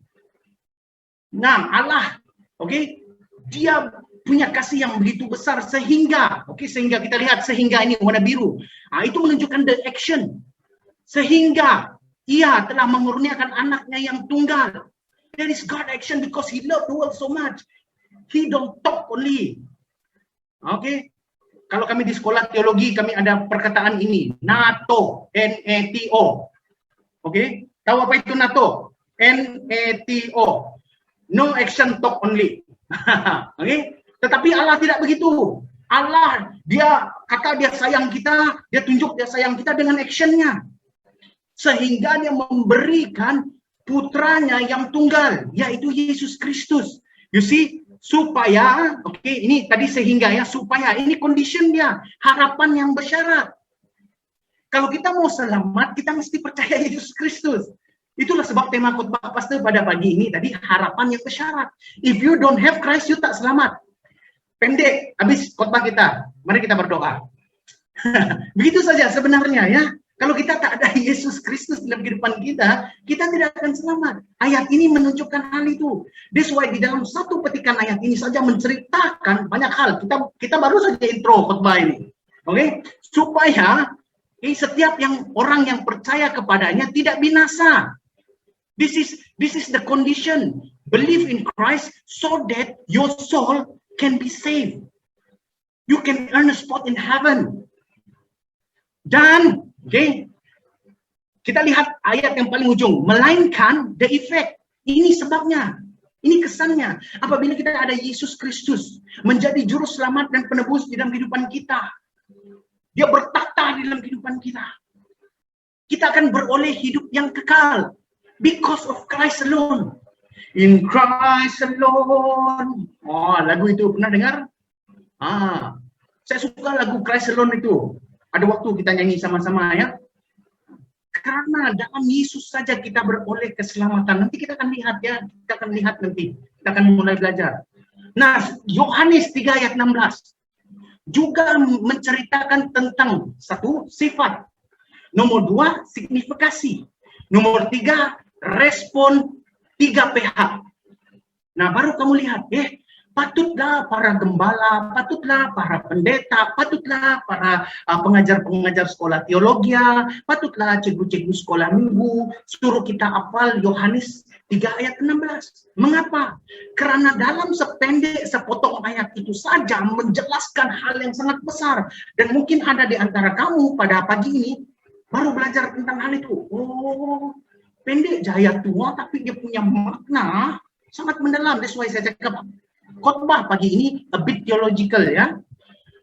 Speaker 4: Nah, Allah, dia punya kasih yang begitu besar sehingga, sehingga kita lihat sehingga ini warna biru. Itu menunjukkan the action. Sehingga Ia telah mengurniakan anaknya yang tunggal. That is God action because He loved the world so much. He don't talk only. Kalau kami di sekolah teologi, kami ada perkataan ini. NATO. N-A-T-O. Tahu apa itu NATO? N-A-T-O. No action, talk only. Tetapi Allah tidak begitu. Allah, dia kata dia sayang kita, dia tunjuk dia sayang kita dengan actionnya. Sehingga dia memberikan putranya yang tunggal, yaitu Yesus Kristus. You see, supaya, ini tadi sehingga ya, supaya, ini condition dia, harapan yang bersyarat. Kalau kita mau selamat, kita mesti percaya Yesus Kristus. Itulah sebab tema khotbah pastor pada pagi ini tadi, harapan yang bersyarat. If you don't have Christ, you tak selamat. Pendek, habis khotbah kita. Mari kita berdoa. Begitu saja sebenarnya ya. Kalau kita tak ada Yesus Kristus dalam kehidupan kita, kita tidak akan selamat. Ayat ini menunjukkan hal itu. That's why di dalam satu petikan ayat ini saja menceritakan banyak hal. Kita baru saja intro khotbah ini. Supaya setiap orang yang percaya kepadanya tidak binasa. This is the condition. Believe in Christ so that your soul can be saved. You can earn a spot in heaven. Dan kita lihat ayat yang paling ujung, melainkan the effect. Ini sebabnya, ini kesannya. Apabila kita ada Yesus Kristus menjadi juru selamat dan penebus di dalam kehidupan kita, dia bertakhta di dalam kehidupan kita. Kita akan beroleh hidup yang kekal because of Christ alone. In Christ alone. Lagu itu pernah dengar? Saya suka lagu Christ alone itu. Ada waktu kita nyanyi sama-sama ya. Karena dalam Yesus saja kita beroleh keselamatan. Nanti kita akan lihat ya. Kita akan lihat nanti. Kita akan mulai belajar. Nah, Yohanes 3 ayat 16 juga menceritakan tentang satu, sifat. Nomor 2, signifikasi. Nomor 3, respon 3 pihak. Nah, baru kamu lihat, patutlah para gembala, patutlah para pendeta, patutlah para pengajar-pengajar sekolah teologi, patutlah cikgu-cikgu sekolah minggu, suruh kita hafal Yohanes 3 ayat 16. Mengapa? Karena dalam sepotong ayat itu saja menjelaskan hal yang sangat besar. Dan mungkin ada di antara kamu pada pagi ini baru belajar tentang hal itu. Pendek jaya tua tapi dia punya makna sangat mendalam. That's why saya cakap khotbah pagi ini a bit theological ya.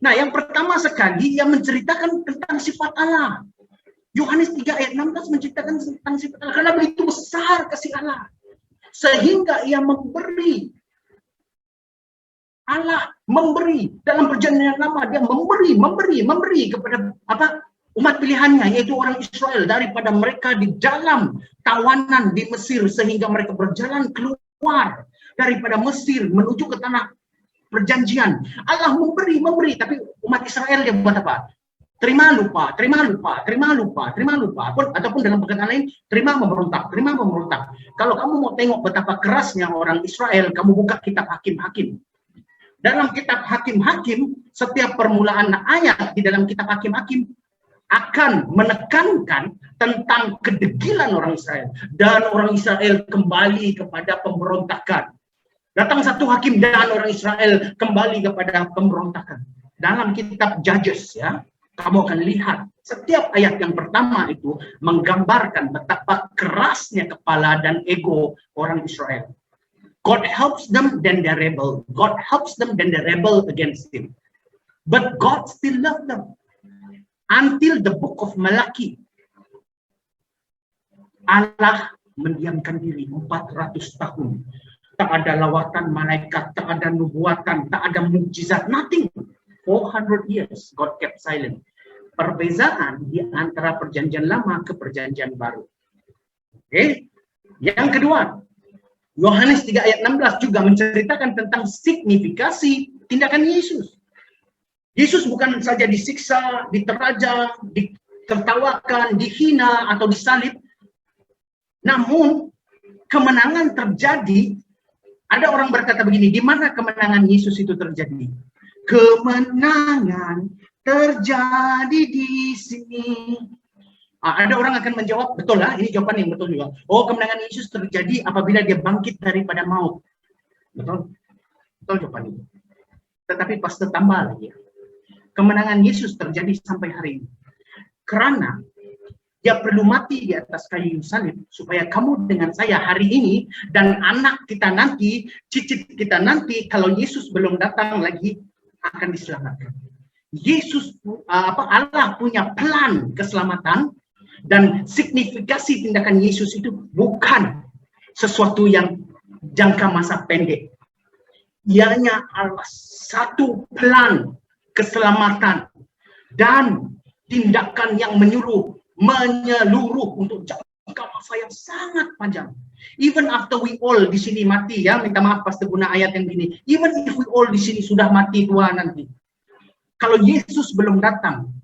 Speaker 4: Nah, yang pertama sekali yang menceritakan tentang sifat Allah. Yohanes 3 ayat 16 menceritakan tentang sifat Allah. Karena begitu besar kasih Allah. Sehingga ia memberi. Allah memberi. Dalam perjanjian lama dia memberi kepada umat pilihannya, yaitu orang Israel, daripada mereka di dalam tawanan di Mesir, sehingga mereka berjalan keluar daripada Mesir menuju ke tanah perjanjian. Allah memberi, tapi umat Israel dia buat apa? Terima lupa, ataupun dalam perkataan lain, terima memberontak. Kalau kamu mau tengok betapa kerasnya orang Israel, kamu buka kitab Hakim-Hakim. Dalam kitab Hakim-Hakim, setiap permulaan ayat di dalam kitab Hakim-Hakim akan menekankan tentang kedegilan orang Israel. Dan orang Israel kembali kepada pemberontakan. Datang satu hakim dan orang Israel kembali kepada pemberontakan. Dalam kitab Judges, ya, kamu akan lihat setiap ayat yang pertama itu menggambarkan betapa kerasnya kepala dan ego orang Israel. God helps them, then they rebel. God helps them, then they rebel against him. But God still loves them. Until the book of Malachi. Allah mendiamkan diri 400 tahun. Tak ada lawatan malaikat, tak ada nubuatan, tak ada mukjizat, nothing. 400 years God kept silent. Perbezaan di antara perjanjian lama ke perjanjian baru. Oke. Yang kedua, Yohanes 3 ayat 16 juga menceritakan tentang signifikasi tindakan Yesus. Yesus bukan saja disiksa, diterajang, ditertawakan, dihina atau disalib. Namun kemenangan terjadi. Ada orang berkata begini, di mana kemenangan Yesus itu terjadi? Kemenangan terjadi di sini. Ada orang akan menjawab, betul lah, ini jawaban yang betul juga. Oh, kemenangan Yesus terjadi apabila dia bangkit daripada maut. Betul? Betul jawaban itu. Tetapi pastor tambah lagi. Kemenangan Yesus terjadi sampai hari ini. Karena dia perlu mati di atas kayu salib supaya kamu dengan saya hari ini dan anak kita nanti, cicit kita nanti, kalau Yesus belum datang lagi akan diselamatkan. Yesus Allah punya plan keselamatan dan signifikasi tindakan Yesus itu bukan sesuatu yang jangka masa pendek. Ianya adalah satu plan keselamatan dan tindakan yang menyeluruh untuk jangka masa yang sangat panjang. Even after we all di sini mati, ya, minta maaf pastor guna ayat yang gini. Even if we all di sini sudah mati tua nanti, kalau Yesus belum datang,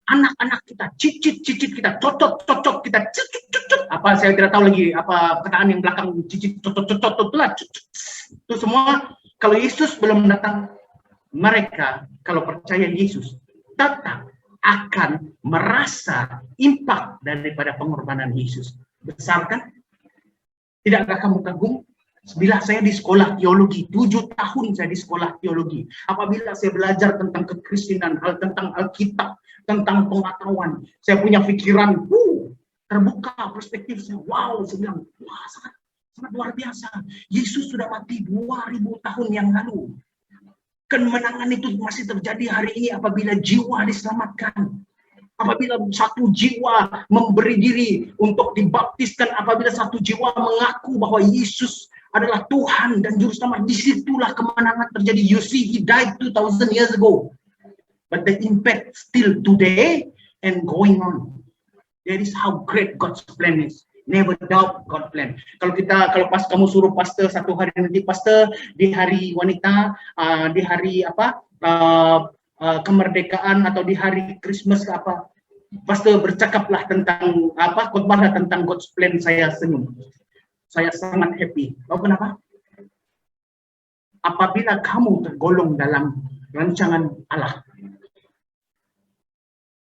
Speaker 4: anak-anak kita, cicit kita, cocot kita, apa saya tidak tahu lagi apa perkataan yang belakang cicit, cocot itulah, itu semua. Kalau Yesus belum datang, mereka kalau percaya Yesus tetap akan merasa impak daripada pengorbanan Yesus. Besar kan? Tidakkah kamu kagum? Bila saya di sekolah teologi, 7 tahun saya di sekolah teologi. Apabila saya belajar tentang kekristenan, tentang Alkitab, tentang pengetahuan, saya punya pikiran, terbuka perspektif saya. Wow, saya bilang, wah sangat luar biasa. Yesus sudah mati 2000 tahun yang lalu. Kemenangan itu masih terjadi hari ini apabila jiwa diselamatkan. Apabila satu jiwa memberi diri untuk dibaptiskan, apabila satu jiwa mengaku bahwa Yesus adalah Tuhan dan Juru Selamat, disitulah kemenangan terjadi. You see, he died 2000 years ago. But the impact still today and going on. That is how great God's plan is. Never doubt God's plan. Kalau pas kamu suruh pastor satu hari nanti, pastor di hari wanita, di hari kemerdekaan atau di hari Christmas apa, pastor bercakaplah tentang khotbahlah tentang God's plan, saya senyum. Saya sangat happy. Tahu kenapa? Apabila kamu tergolong dalam rancangan Allah,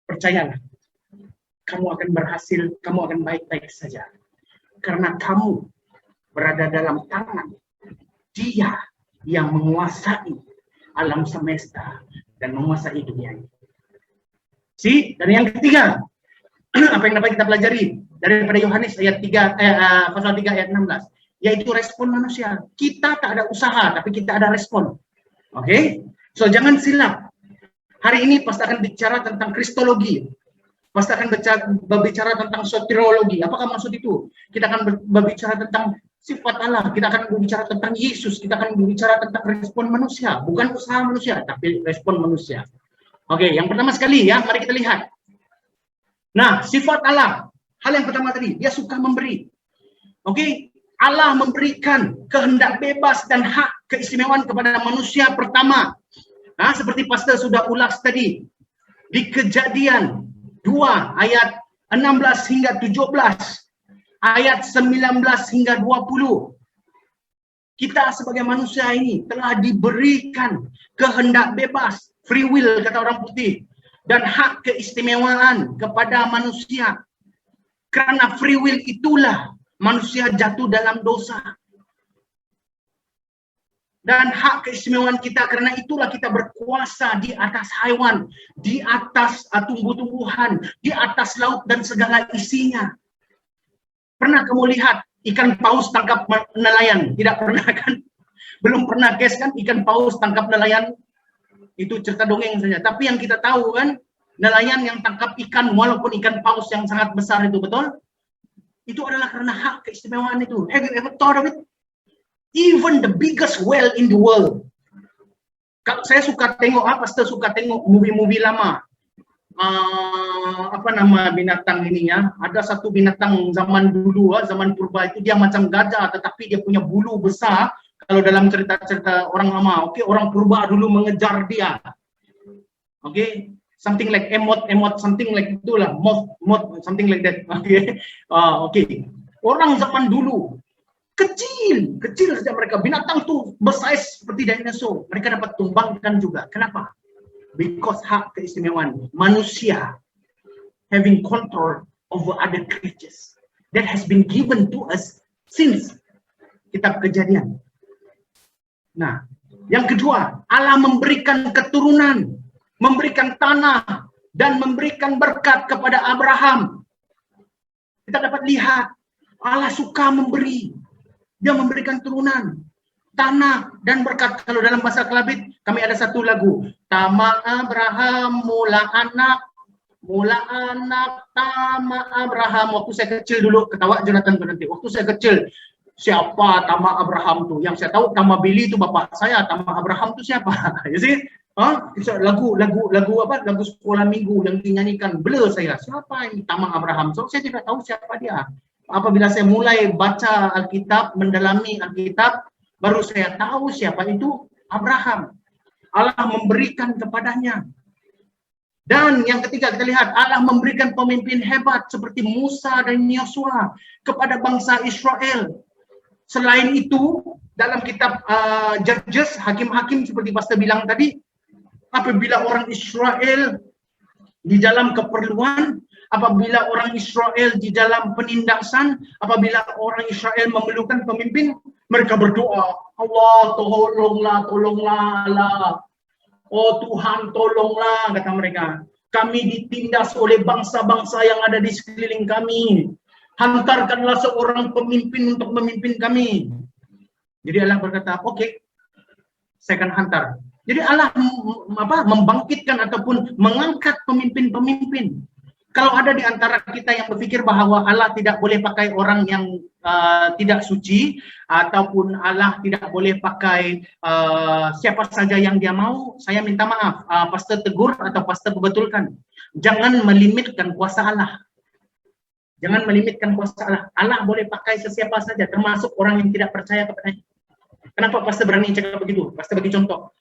Speaker 4: percayalah, kamu akan berhasil, kamu akan baik-baik saja. Karena kamu berada dalam tangan Dia yang menguasai alam semesta dan menguasai dunia ini. Dan yang ketiga, apa yang dapat kita pelajari daripada Yohanes ayat 3 pasal 3 ayat 16, yaitu respon manusia. Kita tak ada usaha, tapi kita ada respon. Oke? So jangan silap. Hari ini pasti akan bicara tentang kristologi. Pasti akan berbicara tentang soteriologi. Apakah maksud itu? Kita akan berbicara tentang sifat Allah. Kita akan berbicara tentang Yesus. Kita akan berbicara tentang respon manusia. Bukan usaha manusia, tapi respon manusia. Oke, yang pertama sekali ya, mari kita lihat. Nah, sifat Allah. Hal yang pertama tadi, dia suka memberi. Oke, Allah memberikan kehendak bebas dan hak keistimewaan kepada manusia pertama. Seperti pastor sudah ulas tadi. Di Kejadian 2 ayat 16 hingga 17. Ayat 19 hingga 20. Kita sebagai manusia ini telah diberikan kehendak bebas, free will kata orang putih, dan hak keistimewaan kepada manusia. Karena free will itulah manusia jatuh dalam dosa. Dan hak keistimewaan kita, karena itulah kita berkuasa di atas hewan, di atas tumbuh-tumbuhan, di atas laut dan segala isinya. Pernah kamu lihat ikan paus tangkap nelayan? Tidak pernah kan? Belum pernah guys kan ikan paus tangkap nelayan? Itu cerita dongeng saja. Tapi yang kita tahu kan, nelayan yang tangkap ikan walaupun ikan paus yang sangat besar itu, betul? Itu adalah karena hak keistimewaan itu. Have you ever thought of it? Even the biggest whale in the world. Kalau saya suka tengok, pastor suka tengok movie-movie lama. Apa nama binatang ininya? Ada satu binatang zaman dulu, zaman purba itu dia macam gajah, tetapi dia punya bulu besar. Kalau dalam cerita-cerita orang lama, orang purba dulu mengejar dia. Something like emot, something like itulah, moth, something like that. Orang zaman dulu kecil saja mereka. Binatang tuh bersaiz seperti dinosaur. Mereka dapat tumbangkan juga. Kenapa? Because hak keistimewaan manusia having control over other creatures that has been given to us since kitab Kejadian. Nah, yang kedua, Allah memberikan keturunan, memberikan tanah, dan memberikan berkat kepada Abraham. Kita dapat lihat, Allah suka memberi. Dia memberikan turunan, tanah, dan berkat. Kalau dalam bahasa Kelabit, kami ada satu lagu. Tama Abraham, mula anak, Tama Abraham. Waktu saya kecil dulu, ketawa Jonathan nanti. Waktu saya kecil, siapa Tama Abraham tuh? Yang saya tahu Tama Billy itu bapak saya, Tama Abraham itu siapa? You see? Lagu sekolah minggu yang dinyanyikan, blur saya. Siapa ini Tama Abraham? So saya tidak tahu siapa dia. Apabila saya mulai baca Alkitab, mendalami Alkitab, baru saya tahu siapa itu Abraham. Allah memberikan kepadanya. Dan yang ketiga kita lihat, Allah memberikan pemimpin hebat seperti Musa dan Yosua kepada bangsa Israel. Selain itu, dalam kitab Judges, hakim-hakim seperti pastor bilang tadi, apabila orang Israel di dalam keperluan, apabila orang Israel di dalam penindasan, apabila orang Israel memerlukan pemimpin, mereka berdoa, Allah tolonglah Allah. Oh Tuhan tolonglah, kata mereka. Kami ditindas oleh bangsa-bangsa yang ada di sekeliling kami. Hantarkanlah seorang pemimpin untuk memimpin kami. Jadi Allah berkata, oke, saya akan hantar. Jadi Allah membangkitkan ataupun mengangkat pemimpin-pemimpin. Kalau ada di antara kita yang berpikir bahwa Allah tidak boleh pakai orang yang tidak suci, ataupun Allah tidak boleh pakai siapa saja yang dia mau, saya minta maaf, pastor tegur atau pastor betulkan. Jangan melimitkan kuasa Allah. Jangan melimitkan kuasa Allah. Allah boleh pakai sesiapa saja, termasuk orang yang tidak percaya kepadanya. Kenapa pastor berani cakap begitu? Pastor bagi contoh.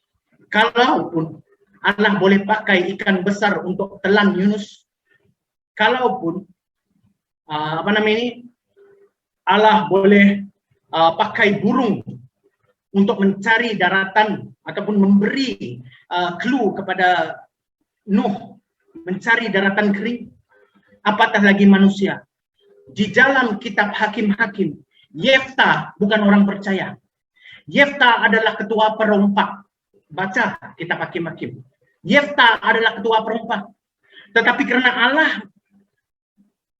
Speaker 4: Kalaupun Allah boleh pakai ikan besar untuk telan Yunus, kalaupun Allah boleh pakai burung untuk mencari daratan ataupun memberi clue kepada Nuh mencari daratan kering, apatah lagi manusia. Di dalam kitab Hakim-Hakim, Yefta bukan orang percaya. Yefta adalah ketua perompak. Baca kitab Hakim-Hakim. Yefta adalah ketua perompak. Tetapi karena Allah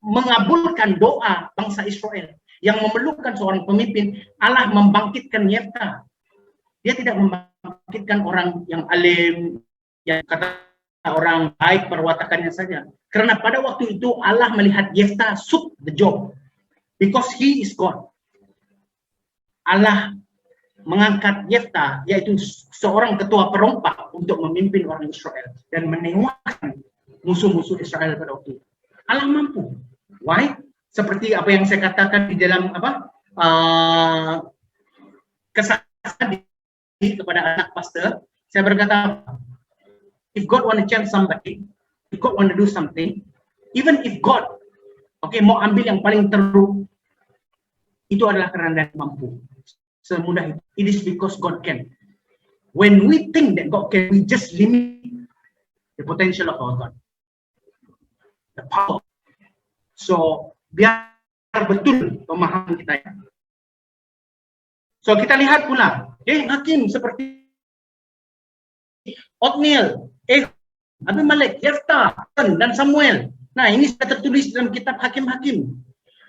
Speaker 4: mengabulkan doa bangsa Israel yang memerlukan seorang pemimpin, Allah membangkitkan Yefta. Dia tidak membangkitkan orang yang alim, yang kata orang baik perwatakannya saja. Karena pada waktu itu Allah melihat Yefta suit the job because he is God. Allah mengangkat Yefta, yaitu seorang ketua perompak, untuk memimpin orang Israel dan menewaskan musuh-musuh Israel pada waktu itu. Allah mampu. Why? Seperti apa yang saya katakan di dalam kesaksian kepada anak pastor, saya berkata, if God want to change somebody, if God want to do something, even if God, mau ambil yang paling teruk, itu adalah karena dia mampu. Semudah itu. It is because God can. When we think that God can, we just limit the potential of our God, the power. So biar betul pemahaman kita ya. So kita lihat pula, hakim seperti Othniel, Abimelek, Yefta, dan Samuel. Nah, ini sudah tertulis dalam kitab Hakim-Hakim.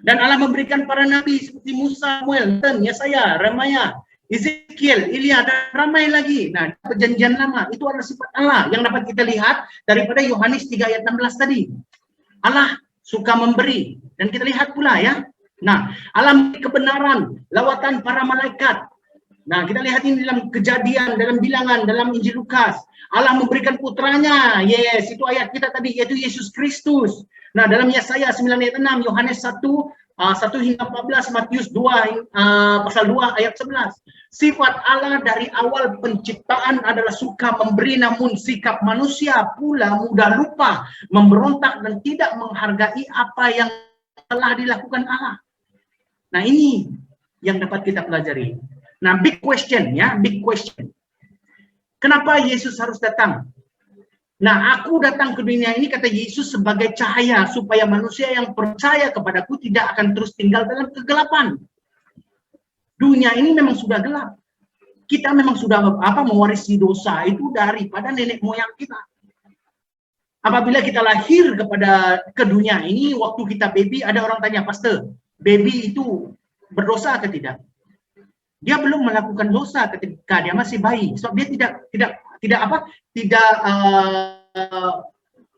Speaker 4: Dan Allah memberikan para nabi seperti Musa, Samuel, Yesaya, Yeremia, Ezekiel, Ilya, dan ramai lagi. Nah, perjanjian lama itu adalah sifat Allah yang dapat kita lihat daripada Yohanes 3 ayat 16 tadi. Allah suka memberi, dan kita lihat pula ya. Nah, Allah memberi kebenaran, lawatan para malaikat. Nah, kita lihat ini dalam Kejadian, dalam Bilangan, dalam Injil Lukas. Allah memberikan putranya, yes, itu ayat kita tadi, yaitu Yesus Kristus. Nah, dalam Yesaya 9 ayat 6, Yohanes 1 hingga 14, Matius 2 pasal 2 ayat 11. Sifat Allah dari awal penciptaan adalah suka memberi, namun sikap manusia pula mudah lupa, memberontak dan tidak menghargai apa yang telah dilakukan Allah. Nah, ini yang dapat kita pelajari. Nah, big question ya, big question. Kenapa Yesus harus datang? Nah, aku datang ke dunia ini, kata Yesus, sebagai cahaya, supaya manusia yang percaya kepadaku tidak akan terus tinggal dalam kegelapan. Dunia ini memang sudah gelap. Kita memang sudah mewarisi dosa itu daripada nenek moyang kita. Apabila kita lahir ke dunia ini, waktu kita baby, ada orang tanya, Pastor, baby itu berdosa atau tidak? Dia belum melakukan dosa ketika dia masih bayi, sebab dia tidak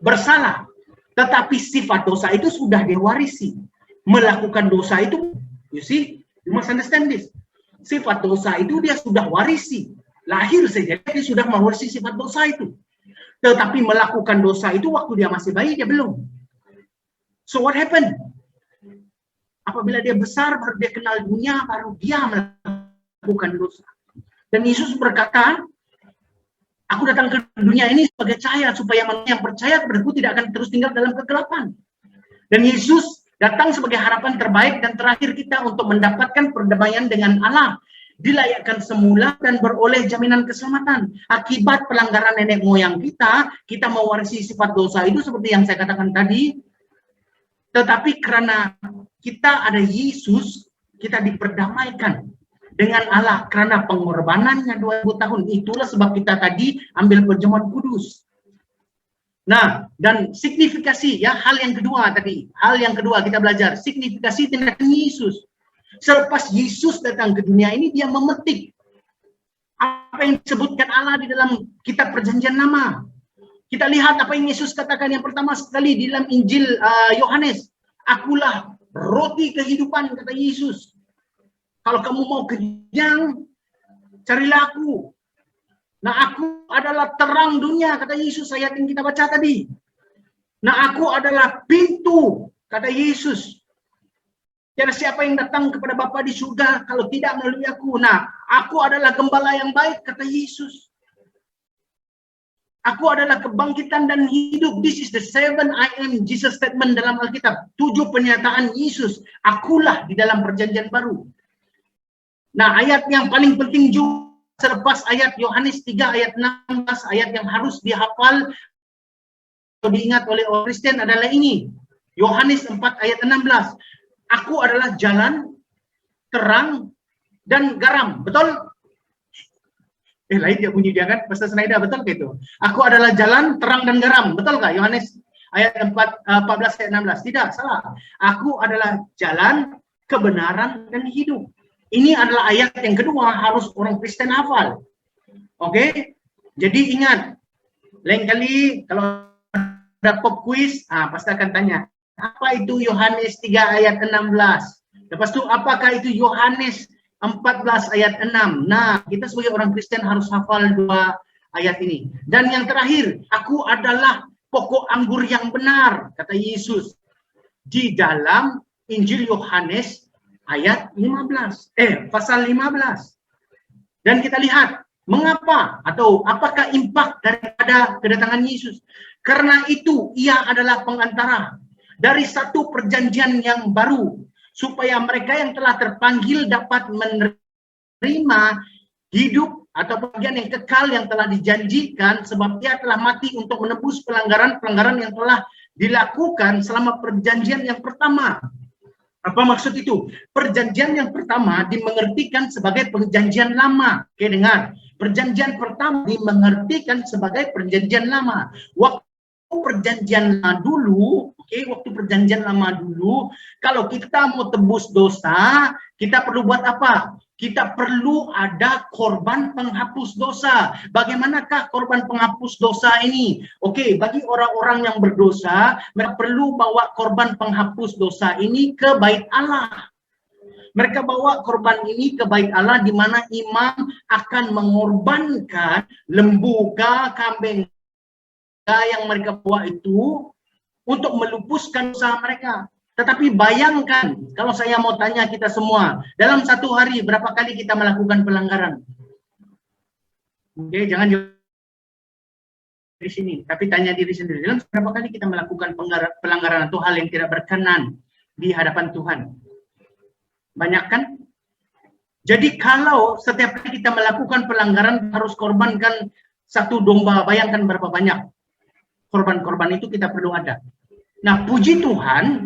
Speaker 4: bersalah. Tetapi sifat dosa itu sudah diwarisi. Melakukan dosa itu, you see, you must understand this. Sifat dosa itu dia sudah warisi. Lahir saja dia sudah mewarisi sifat dosa itu. Tetapi melakukan dosa itu waktu dia masih bayi dia belum. So what happened? Apabila dia besar, baru dia kenal dunia, baru dia melakukan dosa. Dan Yesus berkata, aku datang ke dunia ini sebagai cahaya, supaya manusia yang percaya kepadaku tidak akan terus tinggal dalam kegelapan. Dan Yesus datang sebagai harapan terbaik dan terakhir kita untuk mendapatkan perdamaian dengan Allah, dilayakkan semula dan beroleh jaminan keselamatan. Akibat pelanggaran nenek moyang kita mewarisi sifat dosa itu seperti yang saya katakan tadi. Tetapi karena kita ada Yesus, kita diperdamaikan dengan Allah karena pengorbanannya 2000 tahun. Itulah sebab kita tadi ambil perjamuan kudus. Nah, dan signifikasi ya, hal yang kedua kita belajar signifikasi tindakan Yesus. Selepas Yesus datang ke dunia ini, dia memetik apa yang disebutkan Allah di dalam kitab Perjanjian Lama. Kita lihat apa yang Yesus katakan yang pertama sekali di dalam Injil Yohanes. Akulah roti kehidupan, kata Yesus. Kalau kamu mau kenyang, carilah aku. Nah, aku adalah terang dunia, kata Yesus, ayat yang kita baca tadi. Nah, aku adalah pintu, kata Yesus. Tiada siapa yang datang kepada Bapa di surga kalau tidak melalui aku. Nah, aku adalah gembala yang baik, kata Yesus. Aku adalah kebangkitan dan hidup. This is the 7 I am Jesus statement dalam Alkitab. 7 pernyataan Yesus. Akulah di dalam perjanjian baru. Nah, ayat yang paling penting juga selepas ayat Yohanes 3 ayat 16, ayat yang harus dihafal atau diingat oleh orang Kristen adalah ini. Yohanes 4 ayat 16. Aku adalah jalan, terang, dan garam. Betul? Lain dia bunyi dia kan, Pastor Snyder, betul ke itu? Aku adalah jalan, terang, dan garam. Betul kah? Yohanes ayat 14 ayat 16. Tidak, salah. Aku adalah jalan, kebenaran, dan hidup. Ini adalah ayat yang kedua harus orang Kristen hafal. Oke? Jadi ingat, lain kali kalau ada pop quiz, pasti akan tanya, apa itu Yohanes 3 ayat 16? Lepas itu, apakah itu Yohanes 14 ayat 6? Nah, kita sebagai orang Kristen harus hafal 2 ayat ini. Dan yang terakhir, aku adalah pokok anggur yang benar, kata Yesus. Di dalam Injil Yohanes ayat 15. Pasal 15. Dan kita lihat mengapa atau apakah impak daripada kedatangan Yesus. Karena itu ia adalah pengantara dari satu perjanjian yang baru, supaya mereka yang telah terpanggil dapat menerima hidup atau bagian yang kekal yang telah dijanjikan, sebab ia telah mati untuk menebus pelanggaran-pelanggaran yang telah dilakukan selama perjanjian yang pertama. Apa maksud itu? Perjanjian yang pertama dimengertikan sebagai perjanjian lama. Oke, dengar. Perjanjian pertama dimengertikan sebagai perjanjian lama. Waktu perjanjian lama dulu, waktu perjanjian lama dulu, kalau kita mau tebus dosa, kita perlu buat apa? Kita perlu ada korban penghapus dosa. Bagaimanakah korban penghapus dosa ini? Bagi orang-orang yang berdosa, mereka perlu bawa korban penghapus dosa ini ke bait Allah. Mereka bawa korban ini ke bait Allah, di mana imam akan mengorbankan lembu kambing yang mereka bawa itu untuk melupuskan dosa mereka. Tetapi bayangkan, kalau saya mau tanya kita semua, dalam satu hari berapa kali kita melakukan pelanggaran? Jangan jawab di sini, tapi tanya diri sendiri. Dalam berapa kali kita melakukan pelanggaran atau hal yang tidak berkenan di hadapan Tuhan? Banyak kan? Jadi kalau setiap kali kita melakukan pelanggaran harus korbankan satu domba, bayangkan berapa banyak korban-korban itu kita perlu ada. Nah, puji Tuhan,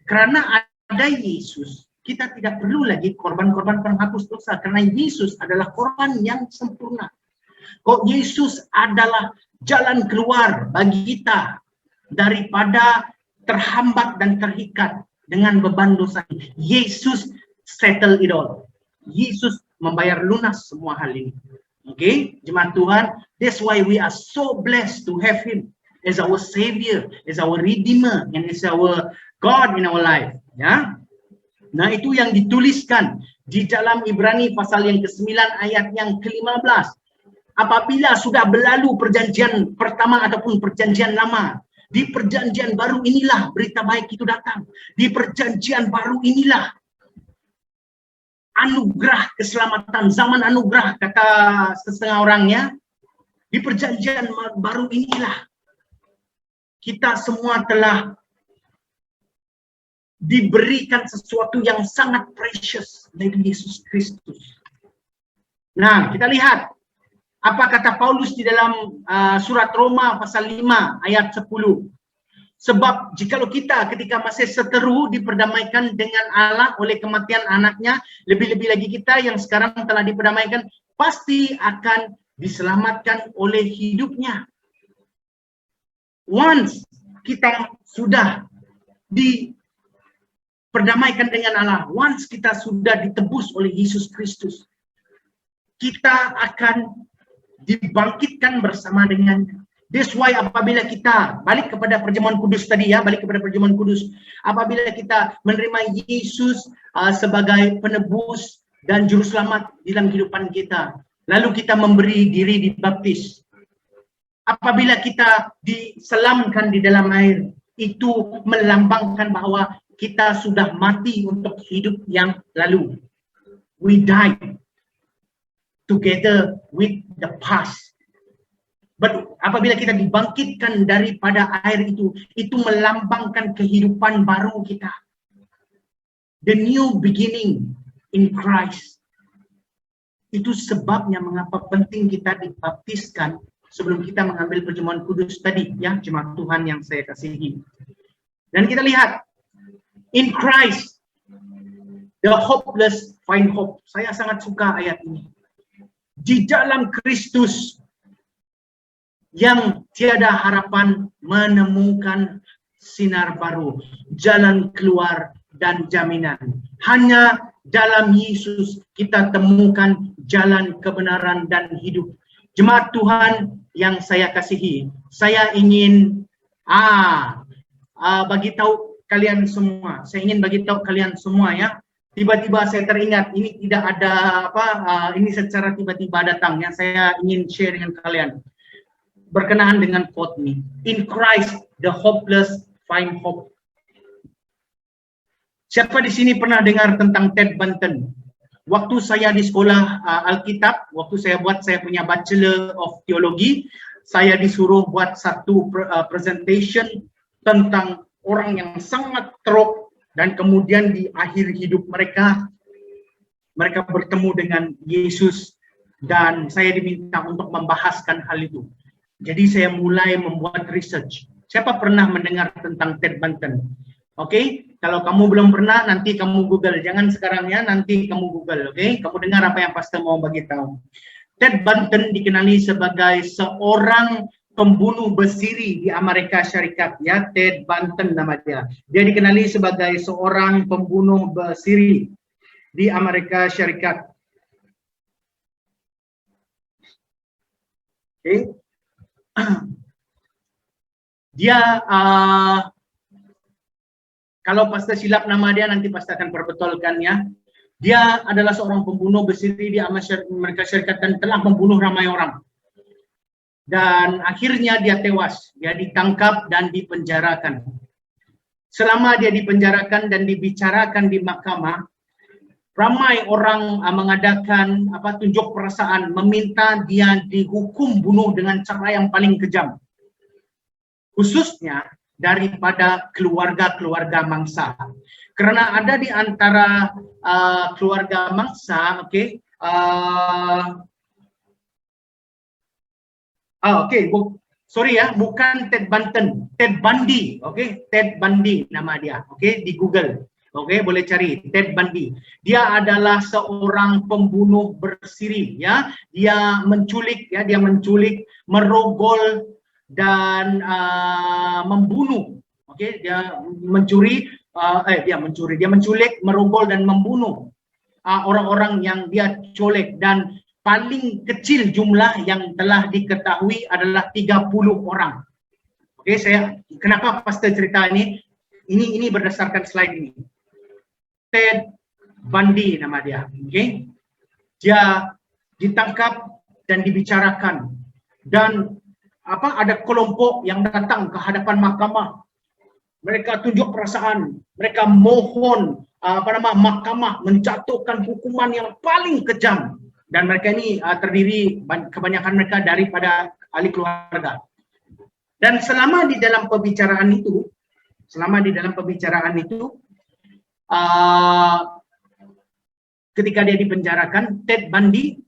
Speaker 4: karena ada Yesus, kita tidak perlu lagi korban-korban penghapus dosa, karena Yesus adalah korban yang sempurna. Yesus adalah jalan keluar bagi kita daripada terhambat dan terikat dengan beban dosa. Yesus settle it all. Yesus membayar lunas semua hal ini. Jemaat Tuhan, that's why we are so blessed to have Him as our Savior, as our Redeemer, and as our God in our life. Ya, nah itu yang dituliskan di dalam Ibrani pasal yang ke-9 ayat yang ke-15. Apabila sudah berlalu perjanjian pertama ataupun perjanjian lama, di perjanjian baru inilah berita baik itu datang. Di perjanjian baru inilah anugerah keselamatan, zaman anugerah kata setengah orangnya. Di perjanjian baru inilah kita semua telah diberikan sesuatu yang sangat precious dari Yesus Kristus. Nah, kita lihat apa kata Paulus di dalam surat Roma pasal 5 ayat 10. Sebab jikalau kita ketika masih seteru diperdamaikan dengan Allah oleh kematian anaknya, lebih-lebih lagi kita yang sekarang telah diperdamaikan pasti akan diselamatkan oleh hidupnya. Once kita sudah diperdamaikan dengan Allah, once kita sudah ditebus oleh Yesus Kristus, kita akan dibangkitkan bersama dengannya. That's why apabila kita balik kepada perjamuan kudus tadi ya, apabila kita menerima Yesus sebagai penebus dan juru selamat dalam kehidupan kita, lalu kita memberi diri dibaptis. Apabila kita diselamkan di dalam air, itu melambangkan bahwa kita sudah mati untuk hidup yang lalu. We died together with the past. But apabila kita dibangkitkan daripada air itu melambangkan kehidupan baru kita. The new beginning in Christ. Itu sebabnya mengapa penting kita dibaptiskan sebelum kita mengambil perjamuan kudus tadi, ya, jemaat Tuhan yang saya kasihi. Dan kita lihat, in Christ, the hopeless find hope. Saya sangat suka ayat ini. Di dalam Kristus, yang tiada harapan menemukan sinar baru, jalan keluar dan jaminan. Hanya dalam Yesus kita temukan jalan kebenaran dan hidup. Jemaat Tuhan yang saya kasihi, saya ingin bagi tahu kalian semua. Saya ingin bagi tahu kalian semua ya. Tiba-tiba saya teringat, ini tidak ada ini secara tiba-tiba datang yang saya ingin share dengan kalian. Berkenaan dengan quote ini. In Christ, the hopeless find hope. Siapa di sini pernah dengar tentang Ted Bunton? Waktu saya di sekolah Alkitab, waktu saya punya Bachelor of Theology, saya disuruh buat satu presentation tentang orang yang sangat teruk dan kemudian di akhir hidup mereka bertemu dengan Yesus dan saya diminta untuk membahaskan hal itu. Jadi saya mulai membuat research. Siapa pernah mendengar tentang Ted Bunton? Oke, kalau kamu belum pernah, nanti kamu Google. Jangan sekarang ya, nanti kamu Google. Oke, kamu dengar apa yang pastor mau bagi tahu. Ted Bunton dikenali sebagai seorang pembunuh bersiri di Amerika Syarikat. Ya, Ted Bunton nama dia. Dia dikenali sebagai seorang pembunuh bersiri di Amerika Syarikat. Oke, dia kalau pastor silap nama dia, nanti pastor akan perbetulkan ya. Dia adalah seorang pembunuh bersiri di Amerika Syarikat dan telah membunuh ramai orang. Dan akhirnya dia tewas. Dia ditangkap dan dipenjarakan. Selama dia dipenjarakan dan dibicarakan di mahkamah, ramai orang mengadakan tunjuk perasaan, meminta dia dihukum bunuh dengan cara yang paling kejam. Khususnya daripada keluarga-keluarga mangsa. Karena ada di antara keluarga mangsa, sorry ya, bukan Ted Bunton, Ted Bundy, Ted Bundy nama dia, di Google, boleh cari Ted Bundy. Dia adalah seorang pembunuh bersiri, ya, dia menculik, merogol dan membunuh, dia menculik, merogol dan membunuh orang-orang yang dia culik dan paling kecil jumlah yang telah diketahui adalah 30 orang. Kenapa pastor cerita ini? Ini berdasarkan slide ini. Ted Bundy nama dia, dia ditangkap dan dibicarakan dan ada kelompok yang datang ke hadapan mahkamah. Mereka tunjuk perasaan, mereka mohon mahkamah menjatuhkan hukuman yang paling kejam. Dan mereka ini terdiri kebanyakan mereka daripada ahli keluarga. Dan selama di dalam pembicaraan itu, ketika dia dipenjarakan, Ted Bundy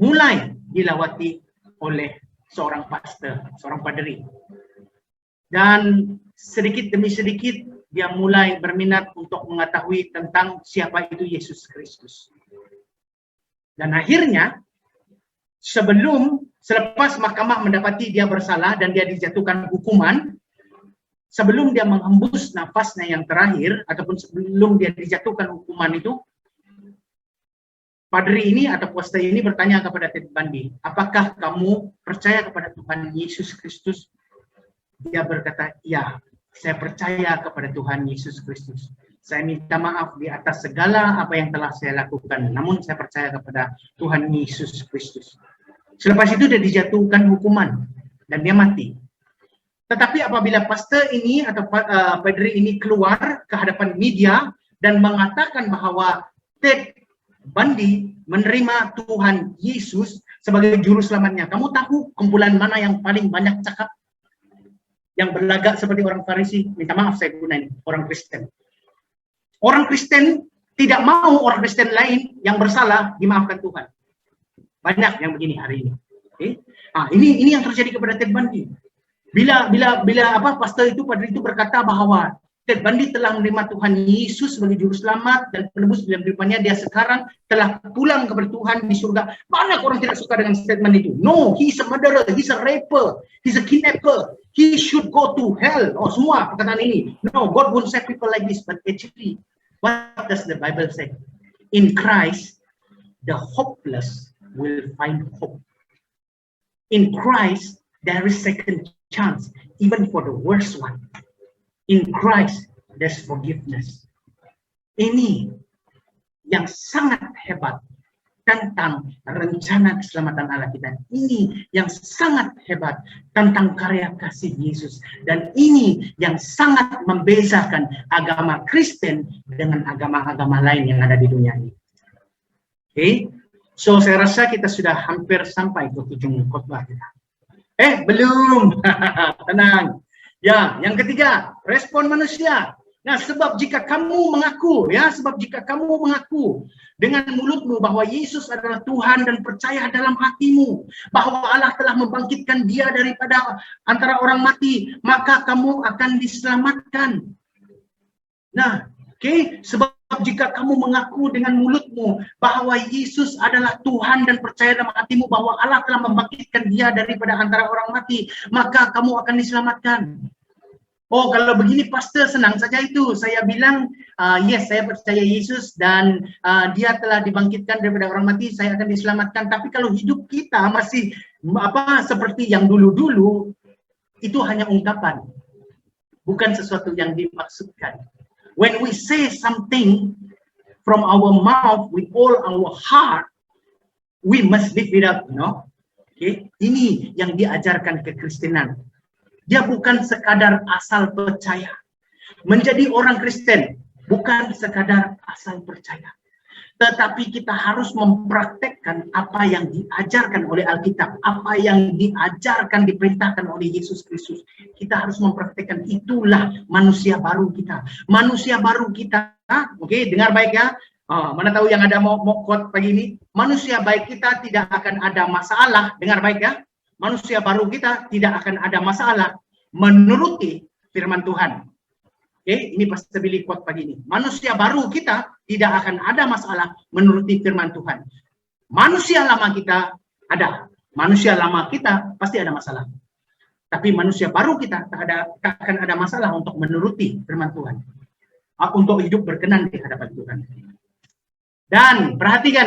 Speaker 4: mulai dilawati oleh seorang pastor, seorang padri. Dan sedikit demi sedikit dia mulai berminat untuk mengetahui tentang siapa itu Yesus Kristus. Dan akhirnya selepas mahkamah mendapati dia bersalah dan dia dijatuhkan hukuman, sebelum dia menghembus nafasnya yang terakhir ataupun sebelum dia dijatuhkan hukuman itu, padri ini atau pastor ini bertanya kepada Ted Bundy, apakah kamu percaya kepada Tuhan Yesus Kristus? Dia berkata, ya, saya percaya kepada Tuhan Yesus Kristus. Saya minta maaf di atas segala apa yang telah saya lakukan. Namun saya percaya kepada Tuhan Yesus Kristus. Selepas itu dia dijatuhkan hukuman dan dia mati. Tetapi apabila pastor ini atau padri ini keluar ke hadapan media dan mengatakan bahwa Ted Bundy menerima Tuhan Yesus sebagai juru selamatnya. Kamu tahu kumpulan mana yang paling banyak cakap? Yang berlagak seperti orang Farisi. Minta maaf saya gunain, orang Kristen. Orang Kristen tidak mau orang Kristen lain yang bersalah dimaafkan Tuhan. Banyak yang begini hari ini. Ini yang terjadi kepada Ted Bundy. Bila pastor itu, padri itu berkata bahwa Ted Bundy telah menerima Tuhan Yesus sebagai juru selamat dan penebus dalam kehidupannya, dia sekarang telah pulang kepada Tuhan di surga. Banyak orang tidak suka dengan statement itu. No, he's a murderer, he's a raper, he's a kidnapper, he should go to hell. Semua perkataan ini. No, God won't save people like this. But actually, what does the Bible say? In Christ, the hopeless will find hope. In Christ, there is second chance, even for the worst one. In Christ, there's forgiveness. Ini yang sangat hebat tentang rencana keselamatan Allah kita. Ini yang sangat hebat tentang karya kasih Yesus. Dan ini yang sangat membezakan agama Kristen dengan agama-agama lain yang ada di dunia ini. Oke, so saya rasa kita sudah hampir sampai ke ujung khotbah kita. Belum. Tenang. Ya, yang ketiga, respon manusia. Nah, sebab jika kamu mengaku dengan mulutmu bahwa Yesus adalah Tuhan dan percaya dalam hatimu bahwa Allah telah membangkitkan Dia daripada antara orang mati, maka kamu akan diselamatkan. Nah, oke, sebab jika kamu mengaku dengan mulutmu bahwa Yesus adalah Tuhan dan percaya dalam hatimu bahwa Allah telah membangkitkan Dia daripada antara orang mati, maka kamu akan diselamatkan. Oh, kalau begini pastor senang saja itu. Saya bilang, yes, saya percaya Yesus dan Dia telah dibangkitkan daripada orang mati, saya akan diselamatkan. Tapi kalau hidup kita masih seperti yang dulu-dulu, itu hanya ungkapan, bukan sesuatu yang dimaksudkan. When we say something from our mouth with all our heart, we must live it up, you know. Okay? Ini yang diajarkan kekristenan. Dia bukan sekadar asal percaya. Menjadi orang Kristen bukan sekadar asal percaya. Tetapi kita harus mempraktekkan apa yang diajarkan oleh Alkitab, apa yang diajarkan, diperintahkan oleh Yesus Kristus. Kita harus mempraktekkan, itulah manusia baru kita. Manusia baru kita, oke, dengar baik ya. Mana tahu yang ada mau quote pagi ini. Manusia baik kita tidak akan ada masalah, dengar baik ya. Manusia baru kita tidak akan ada masalah menuruti firman Tuhan. Oke, ini pasti Billy quote pagi ini. Manusia baru kita tidak akan ada masalah menuruti firman Tuhan. Manusia lama kita ada. Manusia lama kita pasti ada masalah. Tapi manusia baru kita tak akan ada masalah untuk menuruti firman Tuhan. Untuk hidup berkenan di hadapan Tuhan. Dan perhatikan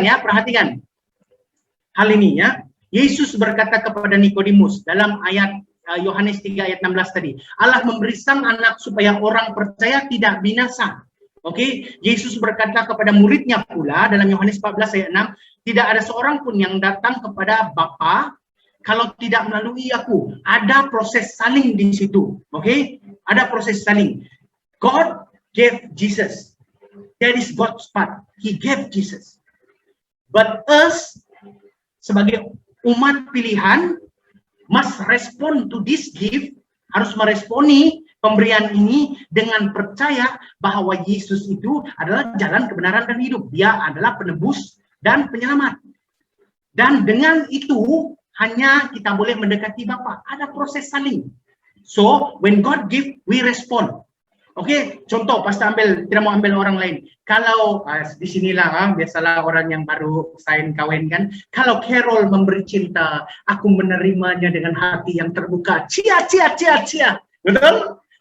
Speaker 4: hal ini ya. Yesus berkata kepada Nikodemus dalam ayat Yohanes 3 ayat 16 tadi, Allah memberi sang anak supaya orang percaya tidak binasa. Oke, Yesus berkata kepada muridnya pula dalam Yohanes 14 ayat 6, tidak ada seorang pun yang datang kepada Bapa kalau tidak melalui aku. Ada proses saling di situ. Oke, ada proses saling. God gave Jesus. That is God's part. He gave Jesus. But us sebagai umat pilihan must respond to this gift, harus meresponi pemberian ini dengan percaya bahwa Yesus itu adalah jalan kebenaran dan hidup. Dia adalah penebus dan penyelamat. Dan dengan itu hanya kita boleh mendekati Bapa. Ada proses saling. So when God give, we respond. Oke, contoh pastor tidak mau ambil orang lain. Kalau di sinilah biasalah orang yang baru sign kawin kan. Kalau Carol memberi cinta, aku menerimanya dengan hati yang terbuka. Cia. Betul?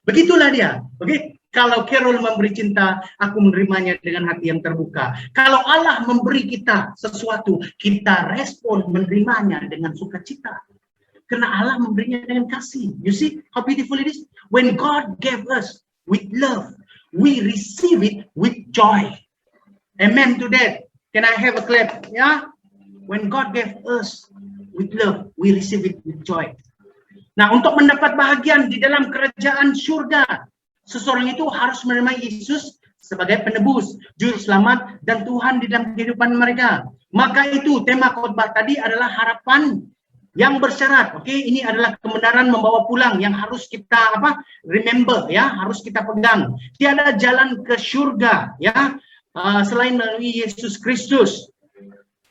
Speaker 4: Begitulah dia. Oke. Kalau Carol memberi cinta, aku menerimanya dengan hati yang terbuka. Kalau Allah memberi kita sesuatu, kita respon menerimanya dengan sukacita. Karena Allah memberinya dengan kasih. You see how beautiful it is? When God gave us with love, we receive it with joy. Amen to that. Can I have a clap? Yeah. When God gave us with love, we receive it with joy. Nah, untuk mendapat bahagian di dalam kerajaan surga, seseorang itu harus menerima Yesus sebagai penebus, juru selamat, dan Tuhan di dalam kehidupan mereka. Maka itu tema khotbah tadi adalah harapan yang bersyarat. Oke, ini adalah kebenaran membawa pulang yang harus kita remember ya, harus kita pegang. Tiada jalan ke surga ya selain melalui Yesus Kristus.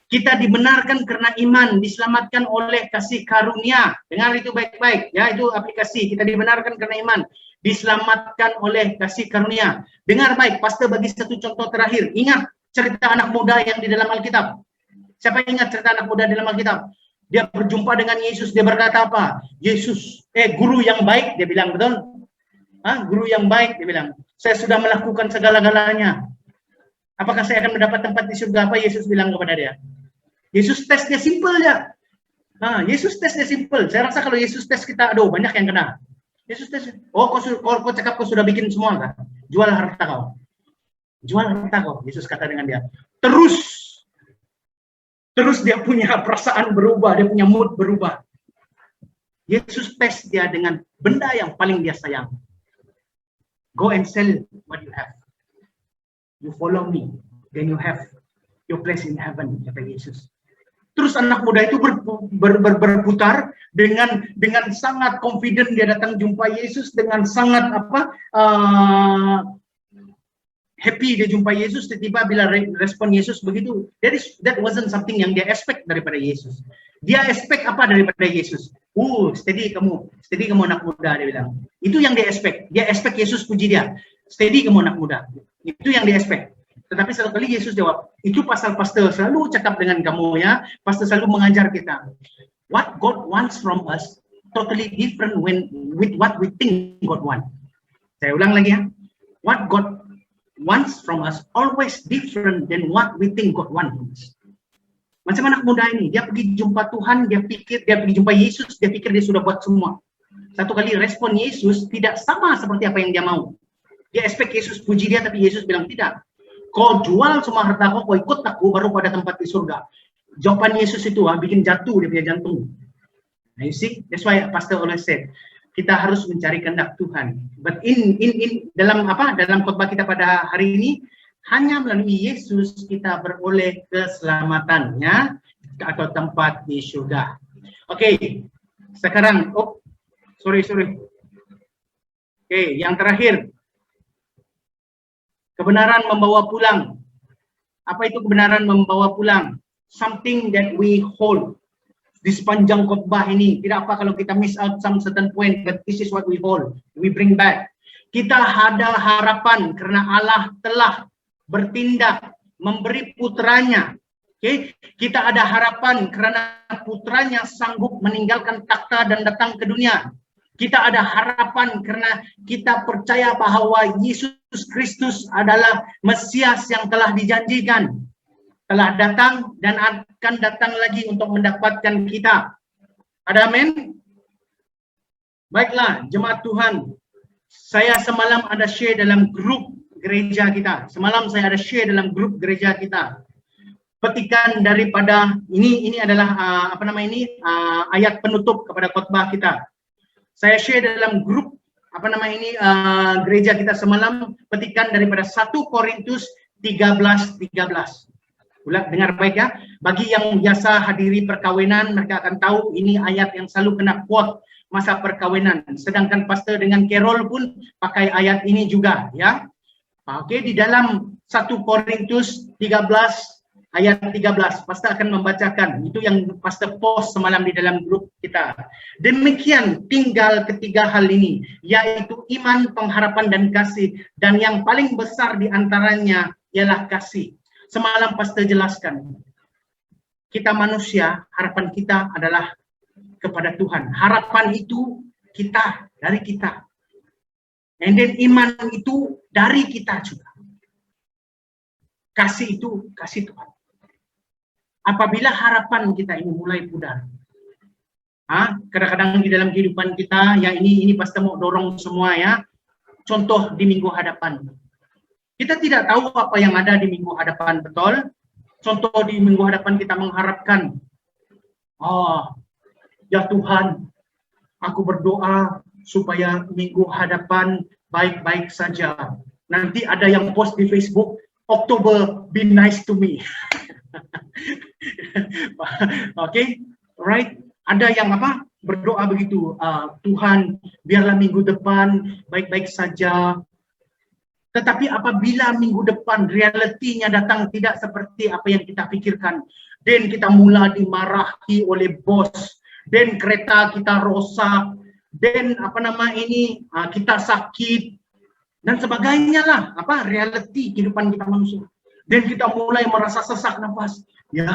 Speaker 4: Kita dibenarkan karena iman, diselamatkan oleh kasih karunia. Dengar itu baik-baik ya, itu aplikasi. Kita dibenarkan karena iman, diselamatkan oleh kasih karunia. Dengar baik, pastor bagi satu contoh terakhir. Ingat cerita anak muda yang di dalam Alkitab. Siapa ingat cerita anak muda di dalam Alkitab? Dia berjumpa dengan Yesus, dia berkata apa? Yesus, guru yang baik, dia bilang, betul? Guru yang baik, dia bilang, saya sudah melakukan segala-galanya. Apakah saya akan mendapat tempat di surga? Apa Yesus bilang kepada dia? Yesus tes dia simple ya. Yesus tes dia simple. Saya rasa kalau Yesus tes kita, aduh banyak yang kena. Yesus tes, kau cakap kau sudah bikin semua kan? Jual harta kau. Jual harta kau, Yesus kata dengan dia. Terus Terus dia punya perasaan berubah, dia punya mood berubah. Yesus tes dia dengan benda yang paling dia sayang. Go and sell what you have. You follow me, then you have your place in heaven, kata Yesus. Terus anak muda itu berputar dengan sangat confident, dia datang jumpa Yesus dengan sangat happy dia jumpa Yesus. Tiba-tiba bila respon Yesus begitu, that wasn't something yang dia expect daripada Yesus. Dia expect apa daripada Yesus? Steady kamu anak muda, dia bilang. Itu yang dia expect. Dia expect Yesus puji dia. Steady kamu anak muda. Itu yang dia expect. Tetapi satu kali Yesus jawab, itu pasal pastor selalu cakap dengan kamu ya, pastor selalu mengajar kita. What God wants from us totally different with what we think God wants. Saya ulang lagi ya. What God wants from us always different than what we think God wants from us. Macam anak muda ini, dia pergi jumpa Tuhan, dia pergi jumpa Yesus, dia pikir dia sudah buat semua. Satu kali respon Yesus tidak sama seperti apa yang dia mau. Dia expect Yesus puji dia, tapi Yesus bilang tidak. Kau jual semua harta kau ikut aku, baru pada tempat di surga. Jawaban Yesus itu bikin jatuh dia punya jantung. Nah, you see, that's why Pastor always said, kita harus mencari kehendak Tuhan. But dalam khotbah kita pada hari ini, hanya melalui Yesus kita beroleh keselamatannya atau tempat di surga. Oke, sekarang, sorry. Oke, yang terakhir. Kebenaran membawa pulang. Apa itu kebenaran membawa pulang? Something that we hold. Di sepanjang khotbah ini, tidak apa kalau kita miss out some certain point, but this is what we hold. We bring back. Kita ada harapan karena Allah telah bertindak, memberi putranya. Okay? Kita ada harapan karena putranya sanggup meninggalkan takhta dan datang ke dunia. Kita ada harapan karena kita percaya bahwa Yesus Kristus adalah Mesias yang telah dijanjikan. Telah datang dan akan datang lagi untuk mendapatkan kita. Ada amin? Baiklah, jemaat Tuhan. Saya semalam ada share dalam grup gereja kita. Semalam saya ada share dalam grup gereja kita. Petikan daripada ini adalah ayat penutup kepada khotbah kita. Saya share dalam grup gereja kita semalam, petikan daripada 1 Korintus 13:13. Ulang, dengar baik ya. Bagi yang biasa hadiri perkawinan, mereka akan tahu ini ayat yang selalu kena quote masa perkawinan. Sedangkan pastor dengan Carol pun pakai ayat ini juga ya. Oke, di dalam 1 Korintus 13 ayat 13, pastor akan membacakan. Itu yang pastor post semalam di dalam grup kita. Demikian tinggal ketiga hal ini, yaitu iman, pengharapan, dan kasih. Dan yang paling besar di antaranya ialah kasih. Semalam pastor jelaskan, kita manusia, harapan kita adalah kepada Tuhan. Harapan itu kita, dari kita. And then iman itu dari kita juga. Kasih itu, kasih Tuhan. Apabila harapan kita ini mulai pudar, kadang-kadang di dalam kehidupan kita, ya ini pasti mau dorong semua ya. Contoh di minggu hadapan, kita tidak tahu apa yang ada di minggu hadapan, betul? Contoh di minggu hadapan kita mengharapkan, ya Tuhan, aku berdoa supaya minggu hadapan baik-baik saja. Nanti ada yang post di Facebook, Oktober be nice to me. Okay, right? Ada yang berdoa begitu, Tuhan biarlah minggu depan baik-baik saja. Tetapi apabila minggu depan realitinya datang tidak seperti apa yang kita pikirkan, dan kita mulai dimarahi oleh bos, dan kereta kita rosak, dan kita sakit dan sebagainya lah, realiti kehidupan kita manusia. Dan kita mulai merasa sesak nafas. Ya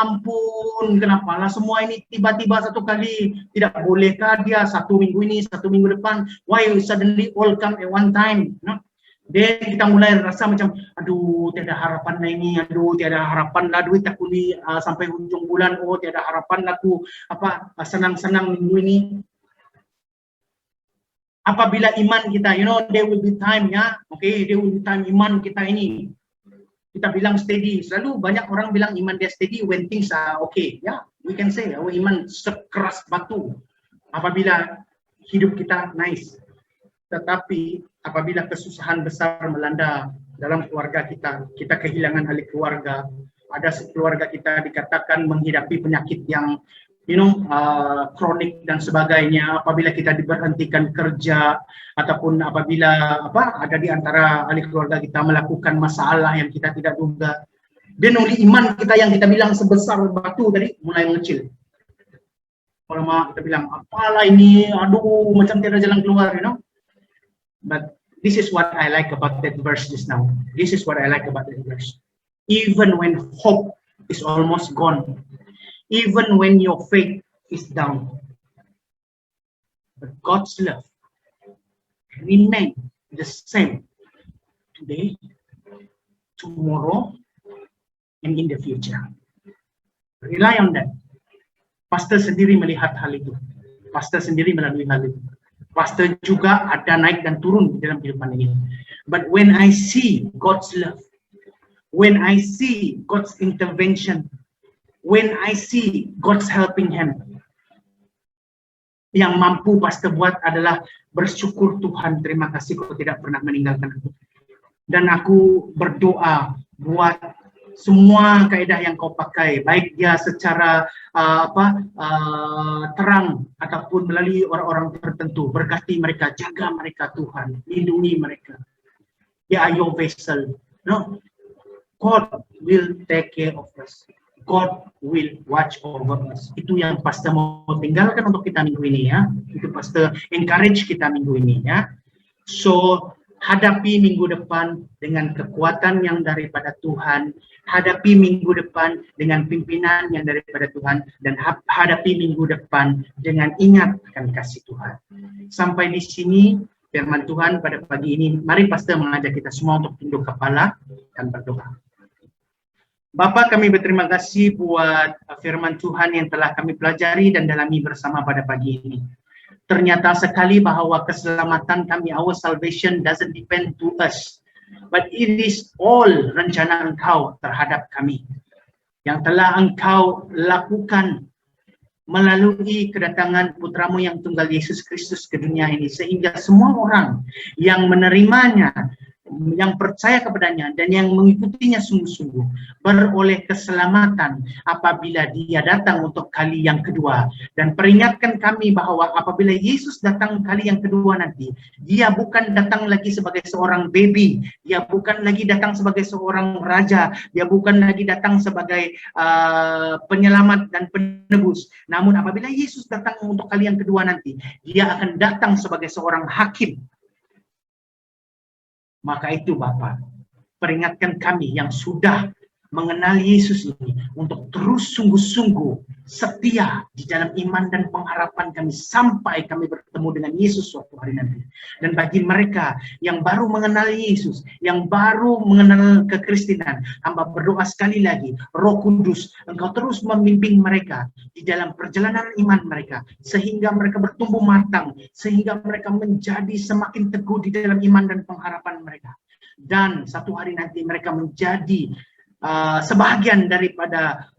Speaker 4: ampun, kenapa lah semua ini tiba-tiba satu kali? Tidak bolehkah dia satu minggu ini, satu minggu depan? Why suddenly all come at one time? No? Dan kita mulai rasa macam, aduh tiada harapan lah ini, aduh tiada harapan lah duit aku ni sampai ujung bulan, tiada harapan lah aku senang-senang minggu ini. Apabila iman kita, there will be time ya, okay, there will be time iman kita ini Kita bilang steady. Selalu banyak orang bilang iman dia steady when things are okay. Ya, we can say our iman sekeras batu apabila hidup kita nice. Tetapi apabila kesusahan besar melanda dalam keluarga kita, kita kehilangan ahli keluarga, ada keluarga kita dikatakan menghidapi penyakit yang kronik dan sebagainya, apabila kita diberhentikan kerja ataupun apabila ada di antara ahli keluarga kita melakukan masalah yang kita tidak duga, then only iman kita yang kita bilang sebesar batu tadi mulai mengecil. Kalau kita bilang apalah ini, aduh macam tiada jalan keluar, But this is what I like about that verse just now. This is what I like about that verse. Even when hope is almost gone, even when your faith is down, but God's love remain the same today, tomorrow, and in the future. Rely on that. Pastor sendiri melihat hal itu. Pastor sendiri melalui hal itu. Pastor juga ada naik dan turun di dalam kehidupan ini. But when I see God's love, when I see God's intervention, when I see God's helping hand, yang mampu pastor buat adalah bersyukur Tuhan, terima kasih kau tidak pernah meninggalkan aku. Dan aku berdoa buat semua kaedah yang kau pakai, baik dia secara terang ataupun melalui orang-orang tertentu, berkati mereka, jaga mereka Tuhan, lindungi mereka. They are your vessel. No, God will take care of us. God will watch over us. Itu yang pastor mau tinggalkan untuk kita minggu ini ya. Itu pastor encourage kita minggu ini ya. So hadapi minggu depan dengan kekuatan yang daripada Tuhan. Hadapi minggu depan dengan pimpinan yang daripada Tuhan. Dan hadapi minggu depan dengan ingat akan kasih Tuhan. Sampai di sini firman Tuhan pada pagi ini. Mari pastor mengajak kita semua untuk tunduk kepala dan berdoa. Bapa, kami berterima kasih buat firman Tuhan yang telah kami pelajari dan dalami bersama pada pagi ini. Ternyata sekali bahwa keselamatan kami, our salvation doesn't depend to us, but it is all rencana Engkau terhadap kami yang telah Engkau lakukan melalui kedatangan putramu yang tunggal Yesus Kristus ke dunia ini, sehingga semua orang yang menerimanya, yang percaya kepadanya dan yang mengikutinya sungguh-sungguh beroleh keselamatan apabila dia datang untuk kali yang kedua. Dan peringatkan kami bahwa apabila Yesus datang kali yang kedua nanti, dia bukan datang lagi sebagai seorang baby, dia bukan lagi datang sebagai seorang raja, dia bukan lagi datang sebagai penyelamat dan penebus. Namun apabila Yesus datang untuk kali yang kedua nanti, dia akan datang sebagai seorang hakim. Maka itu Bapa, peringatkan kami yang sudah mengenal Yesus ini untuk terus sungguh-sungguh setia di dalam iman dan pengharapan kami sampai kami bertemu dengan Yesus suatu hari nanti. Dan bagi mereka yang baru mengenal Yesus, yang baru mengenal kekristenan, hamba berdoa sekali lagi, Roh Kudus, Engkau terus membimbing mereka di dalam perjalanan iman mereka, sehingga mereka bertumbuh matang, sehingga mereka menjadi semakin teguh di dalam iman dan pengharapan mereka. Dan satu hari nanti mereka menjadi sebahagian daripada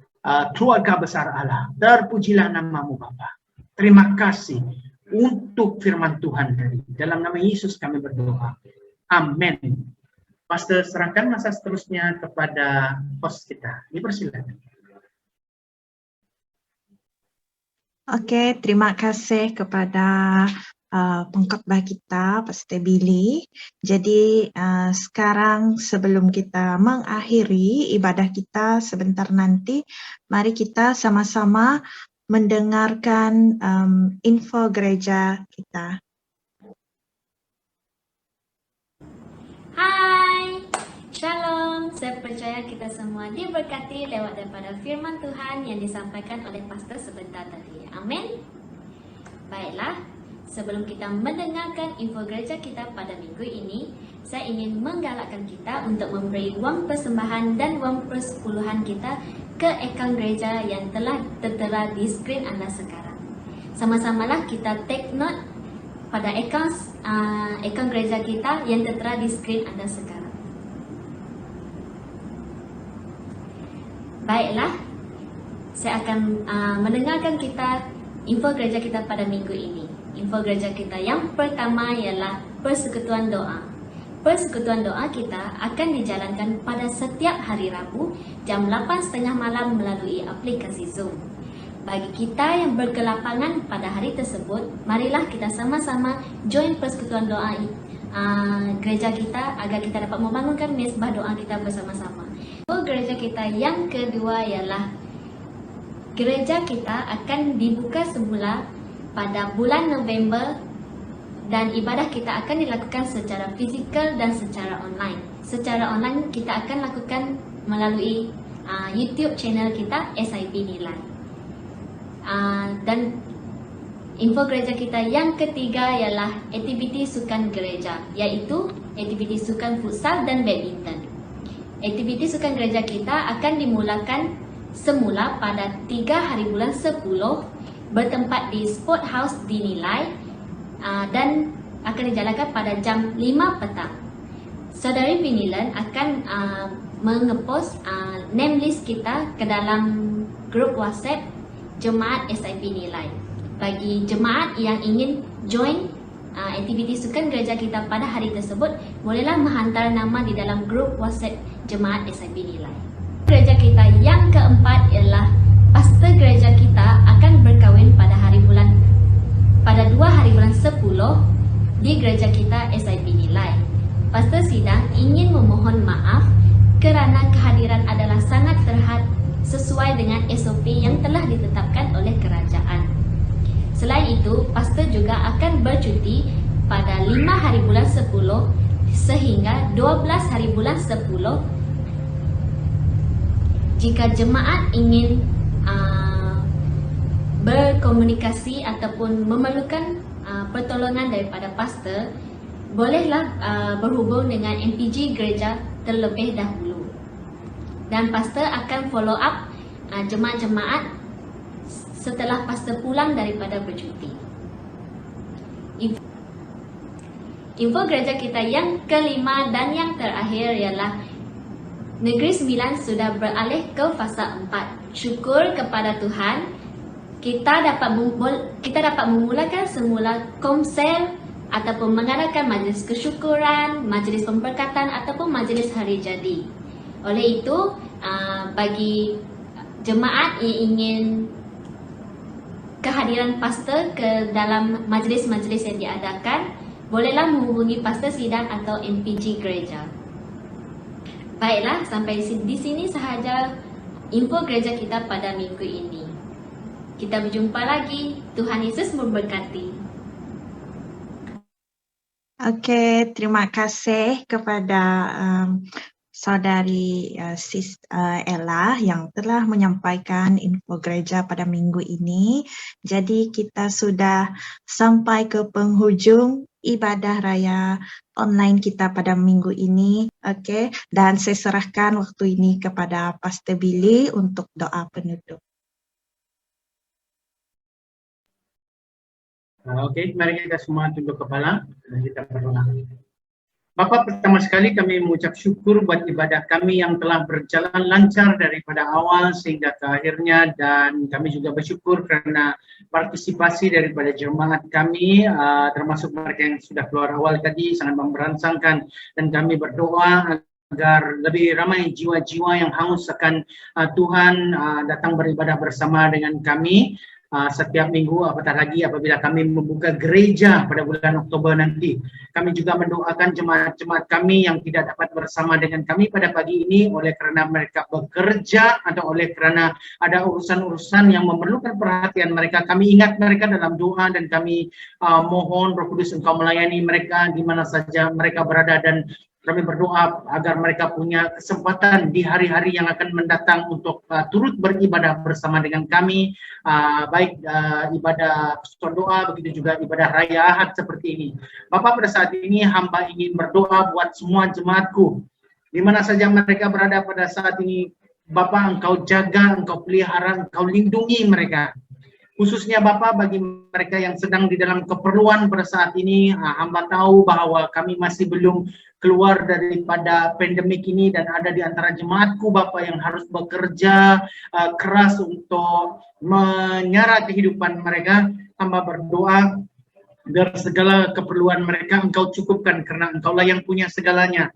Speaker 4: keluarga besar Allah. Terpujilah namamu Bapa. Terima kasih untuk firman Tuhan tadi. Dalam nama Yesus kami berdoa. Amin. Pastor, serahkan masa seterusnya kepada host kita. Dipersilakan.
Speaker 2: Oke, terima kasih kepada pengkhotbah kita, Pastor Billy. Jadi sekarang sebelum kita mengakhiri ibadah kita sebentar nanti, mari kita sama-sama mendengarkan info gereja kita.
Speaker 5: Hai, Shalom. Saya percaya kita semua diberkati lewat daripada firman Tuhan yang disampaikan oleh pastor sebentar tadi. Amin. Baiklah, sebelum kita mendengarkan info gereja kita pada minggu ini, saya ingin menggalakkan kita untuk memberi wang persembahan dan wang persepuluhan kita ke akaun gereja yang telah tertera di skrin anda sekarang. Sama-samalah kita take note pada akaun gereja kita yang tertera di skrin anda sekarang. Baiklah, saya akan mendengarkan kita info gereja kita pada minggu ini. Info gereja kita yang pertama ialah persekutuan doa. Persekutuan doa kita akan dijalankan pada setiap hari Rabu jam 8.30 malam melalui aplikasi Zoom. Bagi kita yang berkelapangan pada hari tersebut, marilah kita sama-sama join persekutuan doa gereja kita agar kita dapat membangunkan mesbah doa kita bersama-sama. Gereja kita yang kedua ialah gereja kita akan dibuka semula pada bulan November dan ibadah kita akan dilakukan secara fizikal dan secara online. Secara online kita akan lakukan melalui YouTube channel kita SIB Nilai. Dan info gereja kita yang ketiga ialah aktiviti sukan gereja, iaitu aktiviti sukan futsal dan badminton. Aktiviti sukan gereja kita akan dimulakan semula pada 3 hari bulan 10 bertempat di Sport House di Nilai dan akan dijalankan pada jam 5 petang. Saudari Vinilan akan mengepost name list kita ke dalam grup WhatsApp Jemaat SIB Nilai. Bagi jemaat yang ingin join aktiviti sukan gereja kita pada hari tersebut, bolehlah menghantar nama di dalam grup WhatsApp Jemaat SIB Nilai. Gereja kita yang keempat ialah pastor gereja kita akan berkahwin pada 2 hari bulan 10 di gereja kita SIB Nilai. Pastor sidang ingin memohon maaf kerana kehadiran adalah sangat terhad sesuai dengan SOP yang telah ditetapkan oleh kerajaan. Selain itu, pastor juga akan bercuti pada 5 hari bulan 10 sehingga 12 hari bulan 10. Jika jemaat ingin berkomunikasi ataupun memerlukan pertolongan daripada pastor, bolehlah berhubung dengan MPG gereja terlebih dahulu. Dan pastor akan follow up jemaat-jemaat setelah pastor pulang daripada bercuti. Info gereja kita yang kelima dan yang terakhir ialah Negeri Sembilan sudah beralih ke fasa 4. Syukur kepada Tuhan, kita dapat memulakan semula komsel ataupun mengadakan majlis kesyukuran, majlis pemberkatan ataupun majlis hari jadi. Oleh itu, bagi jemaat yang ingin kehadiran pastor ke dalam majlis-majlis yang diadakan, bolehlah menghubungi pastor sidang atau MPG gereja. Baiklah, sampai di sini sahaja info gereja kita pada minggu ini. Kita berjumpa lagi. Tuhan Yesus memberkati.
Speaker 2: Okey, terima kasih kepada saudari Sis Ella yang telah menyampaikan info gereja pada minggu ini. Jadi kita sudah sampai ke penghujung ibadah raya online kita pada minggu ini. Okey, dan saya serahkan waktu ini kepada Pastor Billy untuk doa penutup.
Speaker 4: Okey, mari kita semua tunduk kepala dan kita berdoa. Bapa, pertama sekali kami mengucap syukur buat ibadah kami yang telah berjalan lancar daripada awal sehingga ke akhirnya, dan kami juga bersyukur kerana partisipasi daripada jemaat kami, termasuk mereka yang sudah keluar awal tadi sangat memberangsangkan, dan kami berdoa agar lebih ramai jiwa-jiwa yang haus akan Tuhan datang beribadah bersama dengan kami setiap minggu, apatah lagi apabila kami membuka gereja pada bulan Oktober nanti. Kami juga mendoakan jemaat-jemaat kami yang tidak dapat bersama dengan kami pada pagi ini oleh kerana mereka bekerja atau oleh kerana ada urusan-urusan yang memerlukan perhatian mereka. Kami ingat mereka dalam doa dan kami mohon Roh Kudus Engkau melayani mereka di mana saja mereka berada, dan kami berdoa agar mereka punya kesempatan di hari-hari yang akan mendatang untuk turut beribadah bersama dengan kami, baik ibadah persekutuan doa, begitu juga ibadah raya Ahad seperti ini. Bapa, pada saat ini hamba ingin berdoa buat semua jemaatku, di mana saja mereka berada pada saat ini. Bapa, Engkau jaga, Engkau pelihara, Engkau lindungi mereka. Khususnya Bapa, bagi mereka yang sedang di dalam keperluan pada saat ini, hamba tahu bahwa kami masih belum keluar daripada pandemik ini dan ada di antara jemaatku Bapa yang harus bekerja keras untuk menyara kehidupan mereka. Hamba berdoa biar segala keperluan mereka Engkau cukupkan, karena Engkaulah yang punya segalanya.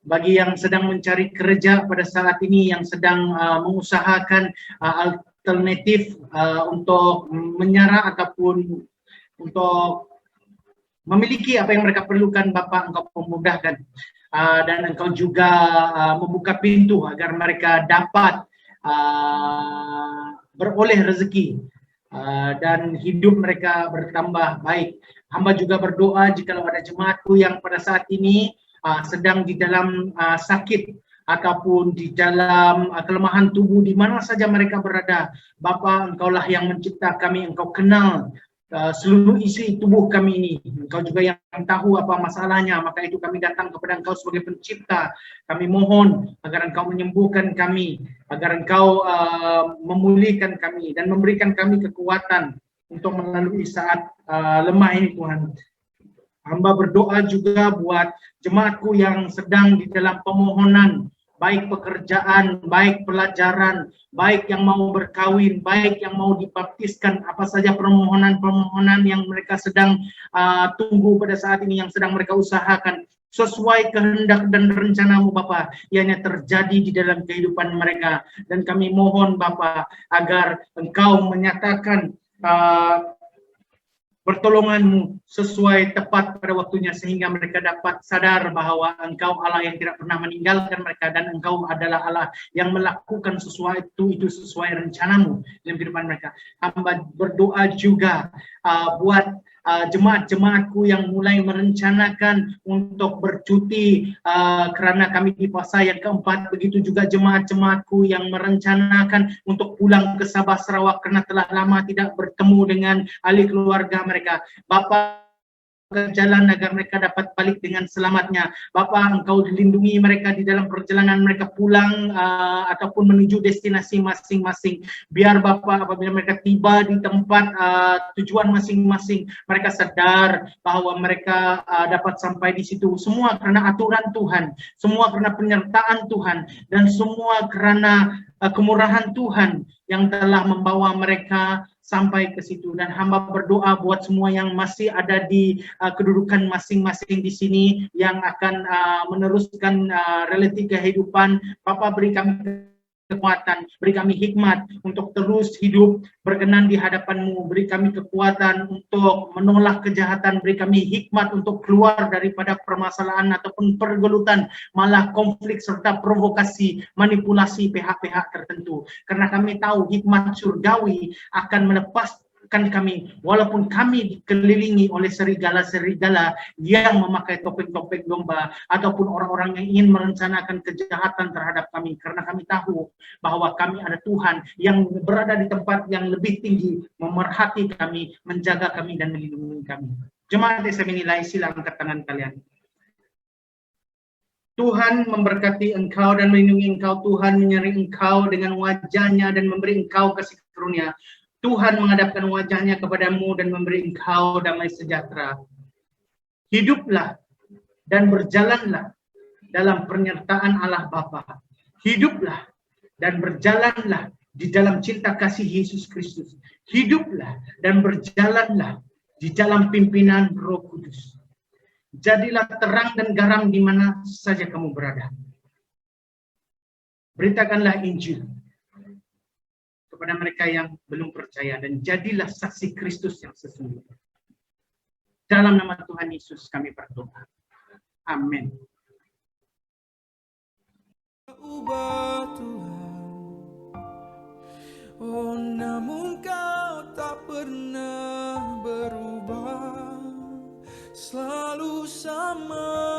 Speaker 4: Bagi yang sedang mencari kerja pada saat ini, yang sedang mengusahakan alternatif untuk menyara ataupun untuk memiliki apa yang mereka perlukan, Bapa, Engkau memudahkan dan Engkau juga membuka pintu agar mereka dapat beroleh rezeki dan hidup mereka bertambah baik. Hamba juga berdoa jika ada jemaatku yang pada saat ini sedang di dalam sakit ataupun di dalam kelemahan tubuh, di mana saja mereka berada. Bapa, Engkaulah yang mencipta kami, Engkau kenal seluruh isi tubuh kami ini. Engkau juga yang tahu apa masalahnya, maka itu kami datang kepada Engkau sebagai pencipta. Kami mohon agar Engkau menyembuhkan kami, agar Engkau memulihkan kami dan memberikan kami kekuatan untuk melalui saat lemah ini, Tuhan. Hamba berdoa juga buat jemaatku yang sedang di dalam pemohonan, baik pekerjaan, baik pelajaran, baik yang mau berkawin, baik yang mau dibaptiskan, apa saja permohonan-permohonan yang mereka sedang tunggu pada saat ini, yang sedang mereka usahakan. Sesuai kehendak dan rencanamu Bapa, ianya terjadi di dalam kehidupan mereka. Dan kami mohon Bapa agar Engkau menyatakan pertolonganmu sesuai tepat pada waktunya, sehingga mereka dapat sadar bahwa Engkau Allah yang tidak pernah meninggalkan mereka, dan Engkau adalah Allah yang melakukan sesuatu itu sesuai rencanamu dalam kehidupan mereka. Hamba berdoa juga buat jemaat-jemaatku yang mulai merencanakan untuk bercuti karena kami di fase yang keempat, begitu juga jemaat-jemaatku yang merencanakan untuk pulang ke Sabah Sarawak karena telah lama tidak bertemu dengan ahli keluarga mereka. Bapa, ke jalan agar mereka dapat balik dengan selamatnya. Bapa, Engkau dilindungi mereka di dalam perjalanan mereka pulang ataupun menuju destinasi masing-masing. Biar Bapa, apabila mereka tiba di tempat tujuan masing-masing, mereka sadar bahwa mereka dapat sampai di situ. Semua karena aturan Tuhan, semua karena penyertaan Tuhan, dan semua karena kemurahan Tuhan yang telah membawa mereka sampai ke situ. Dan hamba berdoa buat semua yang masih ada di kedudukan masing-masing di sini, yang akan meneruskan realiti kehidupan. Bapa, beri kami kekuatan, beri kami hikmat untuk terus hidup berkenan di hadapan-Mu, beri kami kekuatan untuk menolak kejahatan, beri kami hikmat untuk keluar daripada permasalahan ataupun pergelutan, malah konflik serta provokasi, manipulasi pihak-pihak tertentu. Karena kami tahu hikmat surgawi akan melepaskan kami, walaupun kami dikelilingi oleh serigala-serigala yang memakai topeng-topeng domba, ataupun orang-orang yang ingin merencanakan kejahatan terhadap kami, karena kami tahu bahwa kami ada Tuhan yang berada di tempat yang lebih tinggi, memerhati kami, menjaga kami, dan melindungi kami. Jemaat yang saya nilai, sila angkat tangan kalian. Tuhan memberkati engkau dan melindungi engkau. Tuhan menyertai engkau dengan wajahnya dan memberi engkau kasih karunia. Tuhan menghadapkan wajahnya kepadamu dan memberi engkau damai sejahtera. Hiduplah dan berjalanlah dalam penyertaan Allah Bapa. Hiduplah dan berjalanlah di dalam cinta kasih Yesus Kristus. Hiduplah dan berjalanlah di dalam pimpinan Roh Kudus. Jadilah terang dan garam di mana saja kamu berada. Beritakanlah Injil kepada mereka yang belum percaya, dan jadilah saksi Kristus yang sesungguhnya. Dalam nama Tuhan Yesus kami berdoa. Amin.
Speaker 1: Ubah Tuhan, oh namun Kau tak pernah berubah, selalu sama.